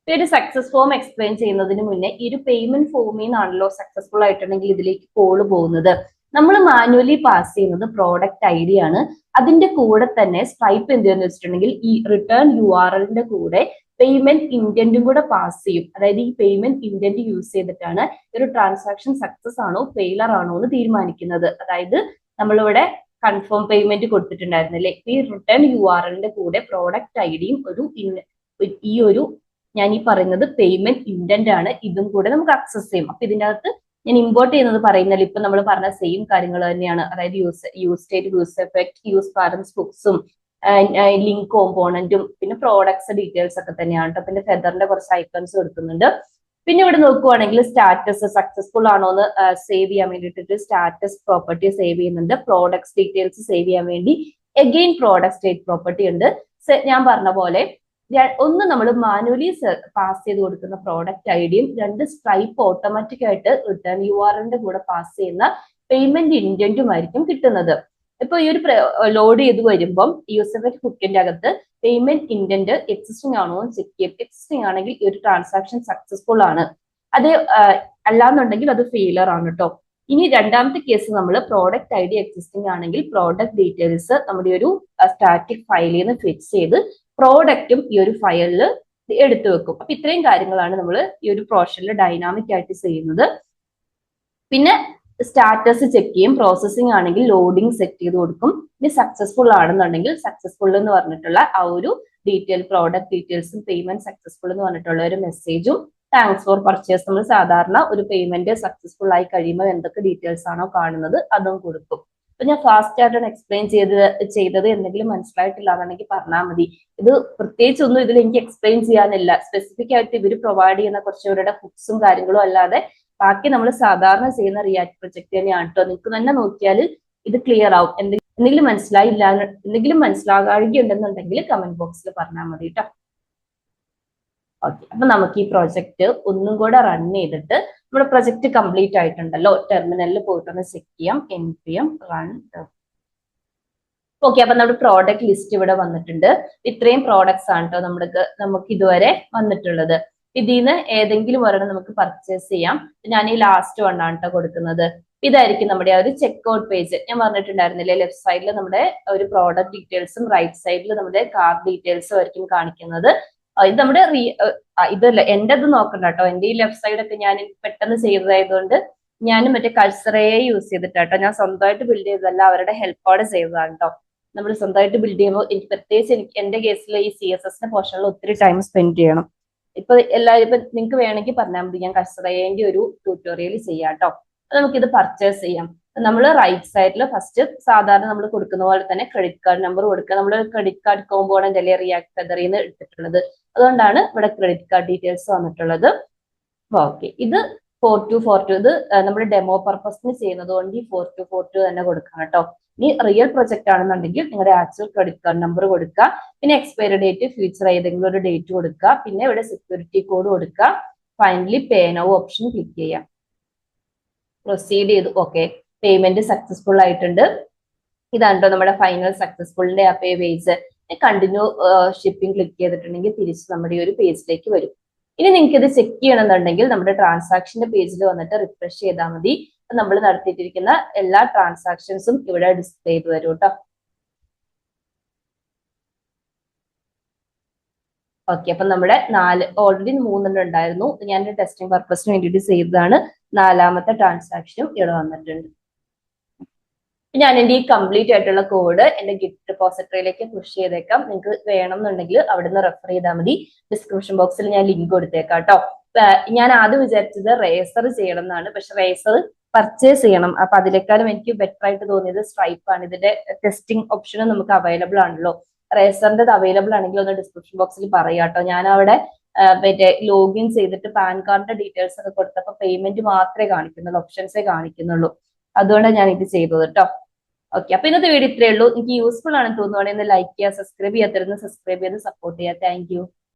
ഈ ഒരു സക്സസ് ഫോം എക്സ്പ്ലെയിൻ ചെയ്യുന്നതിന് മുന്നേ ഈ ഒരു പേയ്മെന്റ് ഫോമിൽ നിന്നാണല്ലോ സക്സസ്ഫുൾ ആയിട്ടുണ്ടെങ്കിൽ ഇതിലേക്ക് കോള് പോകുന്നത്. നമ്മൾ മാനുവലി പാസ് ചെയ്യുന്നത് പ്രോഡക്റ്റ് ഐ ഡി ആണ്. അതിന്റെ കൂടെ തന്നെ സ്ട്രൈപ്പ് എന്തെന്ന് വെച്ചിട്ടുണ്ടെങ്കിൽ ഈ റിട്ടേൺ URLന്റെ കൂടെ പേയ്മെന്റ് ഇന്റന്റും കൂടെ പാസ് ചെയ്യും. അതായത് ഈ പേയ്മെന്റ് ഇന്റന്റ് യൂസ് ചെയ്തിട്ടാണ് ഒരു ട്രാൻസാക്ഷൻ സക്സസ് ആണോ ഫെയിലർ ആണോ എന്ന് തീരുമാനിക്കുന്നത്. അതായത് നമ്മളിവിടെ കൺഫേം പേയ്മെന്റ് കൊടുത്തിട്ടുണ്ടായിരുന്നില്ലേ, ഈ റിട്ടേൺ URLന്റെ കൂടെ പ്രോഡക്റ്റ് ഐ ഡിയും ഈ ഒരു ഞാൻ ഈ പറയുന്നത് പേയ്മെന്റ് ഇന്റന്റ് ആണ്, ഇതും കൂടെ നമുക്ക് ആക്സസ് ചെയ്യും. അപ്പൊ ഇതിന്റെ അകത്ത് ഞാൻ ഇമ്പോർട്ട് ചെയ്യുന്നത് പറയുന്നത് ഇപ്പൊ നമ്മൾ പറഞ്ഞ സെയിം കാര്യങ്ങൾ തന്നെയാണ്. അതായത് use state, use effect, use params ബുക്സും ലിങ്ക് കോമ്പോണന്റും പിന്നെ പ്രോഡക്ട്സ് ഡീറ്റെയിൽസ് ഒക്കെ തന്നെയാണ് കേട്ടോ. പിന്നെ ഫെദറിന്റെ കുറച്ച് ഐക്കൺസ് കൊടുക്കുന്നുണ്ട്. പിന്നെ ഇവിടെ നോക്കുവാണെങ്കിൽ സ്റ്റാറ്റസ് സക്സസ്ഫുൾ ആണോ എന്ന് സേവ് ചെയ്യാൻ വേണ്ടിയിട്ട് സ്റ്റാറ്റസ് പ്രോപ്പർട്ടി സേവ് ചെയ്യുന്നുണ്ട്. പ്രോഡക്ട്സ് ഡീറ്റെയിൽസ് സേവ് ചെയ്യാൻ വേണ്ടി അഗെയിൻ പ്രോഡക്റ്റ് സ്റ്റേറ്റ് പ്രോപ്പർട്ടി ഉണ്ട്. ഞാൻ പറഞ്ഞ പോലെ ഒന്ന് നമ്മൾ മാനുവലി പാസ് ചെയ്ത് കൊടുക്കുന്ന പ്രോഡക്റ്റ് ഐ ഡിയും, രണ്ട് സ്ട്രൈപ്പ് ഓട്ടോമാറ്റിക് ആയിട്ട് റിട്ടേൺ URLന്റെ കൂടെ പാസ് ചെയ്യുന്ന പേയ്മെന്റ് ഇന്റന്റും ആയിരിക്കും കിട്ടുന്നത്. ഇപ്പൊ ഈ ഒരു ലോഡ് ചെയ്ത് വരുമ്പം യൂസർ ഹുക്കിന്റെ അകത്ത് പേയ്മെന്റ് ഇന്റന്റ് എക്സിസ്റ്റിംഗ് ആണോ എന്ന് ചെക്ക് ചെയ്യും. എക്സിസ്റ്റിംഗ് ആണെങ്കിൽ ഈ ഒരു ട്രാൻസാക്ഷൻ സക്സസ്ഫുൾ ആണ്, അത് അല്ലാന്നുണ്ടെങ്കിൽ അത് ഫെയിലർ ആണ് കേട്ടോ. ഇനി രണ്ടാമത്തെ കേസ് നമ്മൾ പ്രോഡക്റ്റ് ഐ ഡി എക്സിസ്റ്റിംഗ് ആണെങ്കിൽ പ്രോഡക്റ്റ് ഡീറ്റെയിൽസ് നമ്മുടെ ഒരു സ്റ്റാറ്റിക് ഫയലിൽ നിന്ന് ഫിക്സ് ചെയ്ത് പ്രോഡക്റ്റും ഈ ഒരു ഫയലിൽ എടുത്തു വെക്കും. അപ്പൊ ഇത്രയും കാര്യങ്ങളാണ് നമ്മൾ ഈ ഒരു പോർഷനിൽ ഡൈനാമിക് ആയിട്ട് ചെയ്യുന്നത്. പിന്നെ സ്റ്റാറ്റസ് ചെക്ക് ചെയ്യും. പ്രോസസ്സിംഗ് ആണെങ്കിൽ ലോഡിംഗ് സെറ്റ് ചെയ്ത് കൊടുക്കും. ഇനി സക്സസ്ഫുൾ ആണെന്നുണ്ടെങ്കിൽ സക്സസ്ഫുൾ എന്ന് പറഞ്ഞിട്ടുള്ള ആ ഒരു പ്രോഡക്റ്റ് ഡീറ്റെയിൽസും പേയ്മെന്റ് സക്സസ്ഫുൾ എന്ന് പറഞ്ഞിട്ടുള്ള ഒരു മെസ്സേജും താങ്ക്സ് ഫോർ പർച്ചേസ്, നമ്മൾ സാധാരണ ഒരു പേയ്മെന്റ് സക്സസ്ഫുൾ ആയി കഴിയുമ്പോൾ എന്തൊക്കെ ഡീറ്റെയിൽസ് ആണോ കാണുന്നത് അതും കൊടുക്കും. അപ്പൊ ഞാൻ ഫാസ്റ്റ് ആയിട്ടാണ് എക്സ്പ്ലെയിൻ ചെയ്തത് എന്തെങ്കിലും മനസ്സിലായിട്ടില്ല എന്നുണ്ടെങ്കിൽ പറഞ്ഞാൽ മതി. ഇത് പ്രത്യേകിച്ചൊന്നും ഇതിൽ എനിക്ക് എക്സ്പ്ലെയിൻ ചെയ്യാനില്ല. സ്പെസിഫിക് ആയിട്ട് ഇവർ പ്രൊവൈഡ് ചെയ്യുന്ന കുറച്ച് ഇവരുടെ ബുക്സും കാര്യങ്ങളും അല്ലാതെ ബാക്കി നമ്മൾ സാധാരണ ചെയ്യുന്ന റിയാക്ട് പ്രൊജക്ട് തന്നെയാണ് കേട്ടോ. നിങ്ങൾക്ക് തന്നെ നോക്കിയാൽ ഇത് ക്ലിയർ ആവും. എന്തെങ്കിലും മനസ്സിലായില്ല, എന്തെങ്കിലും മനസ്സിലാകാഴികയുണ്ടെന്നുണ്ടെങ്കിൽ കമന്റ് ബോക്സിൽ പറഞ്ഞാൽ മതി കേട്ടോ. ഓക്കെ, അപ്പൊ നമുക്ക് ഈ പ്രോജക്റ്റ് ഒന്നും കൂടെ റൺ ചെയ്തിട്ട് നമ്മുടെ പ്രൊജക്ട് കംപ്ലീറ്റ് ആയിട്ടുണ്ടല്ലോ, ടെർമിനലിൽ പോയിട്ടൊന്ന് ചെക്ക് ചെയ്യാം. npm run. ഓക്കെ, അപ്പൊ നമ്മുടെ പ്രോഡക്റ്റ് ലിസ്റ്റ് ഇവിടെ വന്നിട്ടുണ്ട്. ഇത്രയും പ്രോഡക്ട്സ് ആണ് കേട്ടോ നമുക്ക് ഇതുവരെ വന്നിട്ടുള്ളത്. ഇതിൽ നിന്ന് ഏതെങ്കിലും ഒരെണ്ണം നമുക്ക് പർച്ചേസ് ചെയ്യാം. ഞാൻ ഈ ലാസ്റ്റ് വണ്ണാണ് കേട്ടോ കൊടുക്കുന്നത്. ഇതായിരിക്കും നമ്മുടെ ആ ഒരു ചെക്ക്ഔട്ട് പേജ്. ഞാൻ പറഞ്ഞിട്ടുണ്ടായിരുന്നില്ലേ, ലെഫ്റ്റ് സൈഡിൽ നമ്മുടെ ഒരു പ്രോഡക്റ്റ് ഡീറ്റെയിൽസും റൈറ്റ് സൈഡിൽ നമ്മുടെ കാർഡ് ഡീറ്റെയിൽസും ആയിരിക്കും കാണിക്കുന്നത്. ഇത് നമ്മുടെ ഇതല്ല എന്റെ അത് നോക്കണ്ട കേട്ടോ. എന്റെ ഈ ലെഫ്റ്റ് സൈഡൊക്കെ ഞാൻ പെട്ടെന്ന് ചെയ്തതായതുകൊണ്ട് ഞാൻ മറ്റേ കൾച്ചറയെ യൂസ് ചെയ്തിട്ടാട്ടോ. ഞാൻ സ്വന്തമായിട്ട് ബിൽഡ് ചെയ്തതല്ല, അവരുടെ ഹെൽപ്പോടെ ചെയ്തതാണ് കേട്ടോ. നമ്മൾ സ്വന്തമായിട്ട് ബിൽഡ് ചെയ്യുമ്പോൾ പ്രത്യേകിച്ച് എന്റെ കേസിൽ ഈ CSS പോർഷനിൽ ഒത്തിരി ടൈം സ്പെൻഡ് ചെയ്യണം. ഇപ്പൊ എല്ലാവരും ഇപ്പൊ നിങ്ങൾക്ക് വേണമെങ്കിൽ പറഞ്ഞാൽ മതി, ഞാൻ കസ്റ്റമറിന്റെ ഒരു ട്യൂട്ടോറിയൽ ചെയ്യാം കേട്ടോ. നമുക്കിത് പർച്ചേസ് ചെയ്യാം. നമ്മൾ റൈറ്റ് സൈഡിൽ ഫസ്റ്റ് സാധാരണ നമ്മൾ കൊടുക്കുന്ന പോലെ തന്നെ ക്രെഡിറ്റ് കാർഡ് നമ്പർ കൊടുക്കുക. നമ്മൾ ക്രെഡിറ്റ് കാർഡ് കോമ്പോണന്റ് അല്ലേ റിയാക്ട് ഫെദറിൽ നിന്ന് എടുത്തിട്ടുള്ളത്, അതുകൊണ്ടാണ് ഇവിടെ ക്രെഡിറ്റ് കാർഡ് ഡീറ്റെയിൽസ് വന്നിട്ടുള്ളത്. ഓക്കെ, ഇത് 4242 ഇത് നമ്മുടെ ഡെമോ പർപ്പസിന് ചെയ്യുന്നത് കൊണ്ട് ഈ 4242 തന്നെ കൊടുക്കണം കേട്ടോ. ഇനി റിയൽ പ്രൊജക്ട് ആണെന്നുണ്ടെങ്കിൽ നിങ്ങളുടെ ആക്ച്വൽ ക്രെഡിറ്റ് കാർഡ് നമ്പർ കൊടുക്കുക, പിന്നെ എക്സ്പയറി ഡേറ്റ് ഫ്യൂച്ചർ ഏതെങ്കിലും ഒരു ഡേറ്റ് കൊടുക്കുക, പിന്നെ ഇവിടെ സെക്യൂരിറ്റി കോഡ് കൊടുക്കുക. ഫൈനലി പേ നൗ ഓപ്ഷൻ ക്ലിക്ക് ചെയ്യാം. പ്രൊസീഡ് ചെയ്തു. ഓക്കെ, പേയ്മെന്റ് സക്സസ്ഫുൾ ആയിട്ടുണ്ട്. ഇതാണ്ടോ നമ്മുടെ ഫൈനൽ സക്സസ്ഫുളിന്റെ ആ പേ പേജ്. കണ്ടിന്യൂ ഷിപ്പിംഗ് ക്ലിക്ക് ചെയ്തിട്ടുണ്ടെങ്കിൽ തിരിച്ച് നമ്മുടെ ഈ ഒരു പേജിലേക്ക് വരും. ഇനി നിങ്ങൾക്ക് ഇത് ചെക്ക് ചെയ്യണമെന്നുണ്ടെങ്കിൽ നമ്മുടെ ട്രാൻസാക്ഷന്റെ പേജിൽ വന്നിട്ട് റിഫ്രഷ് ചെയ്താൽ മതി. നമ്മൾ നടത്തിയിട്ടിരിക്കുന്ന എല്ലാ ട്രാൻസാക്ഷൻസും ഇവിടെ ഡിസ്പ്ലേ ചെയ്ത് വരും കേട്ടോ. ഓക്കെ, അപ്പൊ നമ്മുടെ ഓൾറെഡി 3 ഉണ്ടായിരുന്നു. ഞാൻ ടെസ്റ്റിംഗ് പർപ്പസിന് വേണ്ടിയിട്ട് ചെയ്തതാണ്. 4ാമത്തെ ട്രാൻസാക്ഷനും ഇവിടെ വന്നിട്ടുണ്ട്. ഞാൻ എന്റെ ഈ കംപ്ലീറ്റ് ആയിട്ടുള്ള കോഡ് എന്റെ ഗിഫ്റ്റ് റിപ്പോസിറ്ററിയിലേക്ക് പുഷ് ചെയ്തേക്കാം. നിങ്ങൾക്ക് വേണമെന്നുണ്ടെങ്കിൽ അവിടെ നിന്ന് റെഫർ ചെയ്താൽ മതി. ഡിസ്ക്രിപ്ഷൻ ബോക്സിൽ ഞാൻ ലിങ്ക് കൊടുത്തേക്കാം കേട്ടോ. ഞാൻ ആദ്യം വിചാരിച്ചത് റേസർ ചെയ്യണം എന്നാണ്, പക്ഷെ റേസർ പർച്ചേസ് ചെയ്യണം. അപ്പൊ അതിനേക്കാളും എനിക്ക് ബെറ്റർ ആയിട്ട് തോന്നിയത് സ്ട്രൈപ്പ് ആണ്. ഇതിന്റെ ടെസ്റ്റിംഗ് ഓപ്ഷനും നമുക്ക് അവൈലബിൾ ആണല്ലോ. റേസറിന്റെ അവൈലബിൾ ആണെങ്കിൽ ഒന്ന് ഡിസ്ക്രിപ്ഷൻ ബോക്സിൽ പറയാം കേട്ടോ. ഞാൻ അവിടെ മറ്റേ ലോഗിൻ ചെയ്തിട്ട് പാൻ കാർഡിന്റെ ഡീറ്റെയിൽസ് ഒക്കെ കൊടുത്തപ്പോൾ പേയ്മെന്റ് മാത്രമേ കാണിക്കുന്നുള്ളൂ, ഓപ്ഷൻസേ കാണിക്കുന്നുള്ളൂ. അതുകൊണ്ടാണ് ഞാൻ ഇത് ചെയ്തത് കേട്ടോ. ഓക്കെ, അപ്പൊ ഇന്നത്തെ വീഡിയോ ഇത്രയേ ഉള്ളൂ. എനിക്ക് യൂസ്ഫുൾ ആണെന്ന് തോന്നുവാണെങ്കിൽ ലൈക്ക് ചെയ്യുക, സബ്സ്ക്രൈബ് ചെയ്യാത്തരുന്ന് സബ്സ്ക്രൈബ് ചെയ്ത് സപ്പോർട്ട് ചെയ്യുക. Thank you.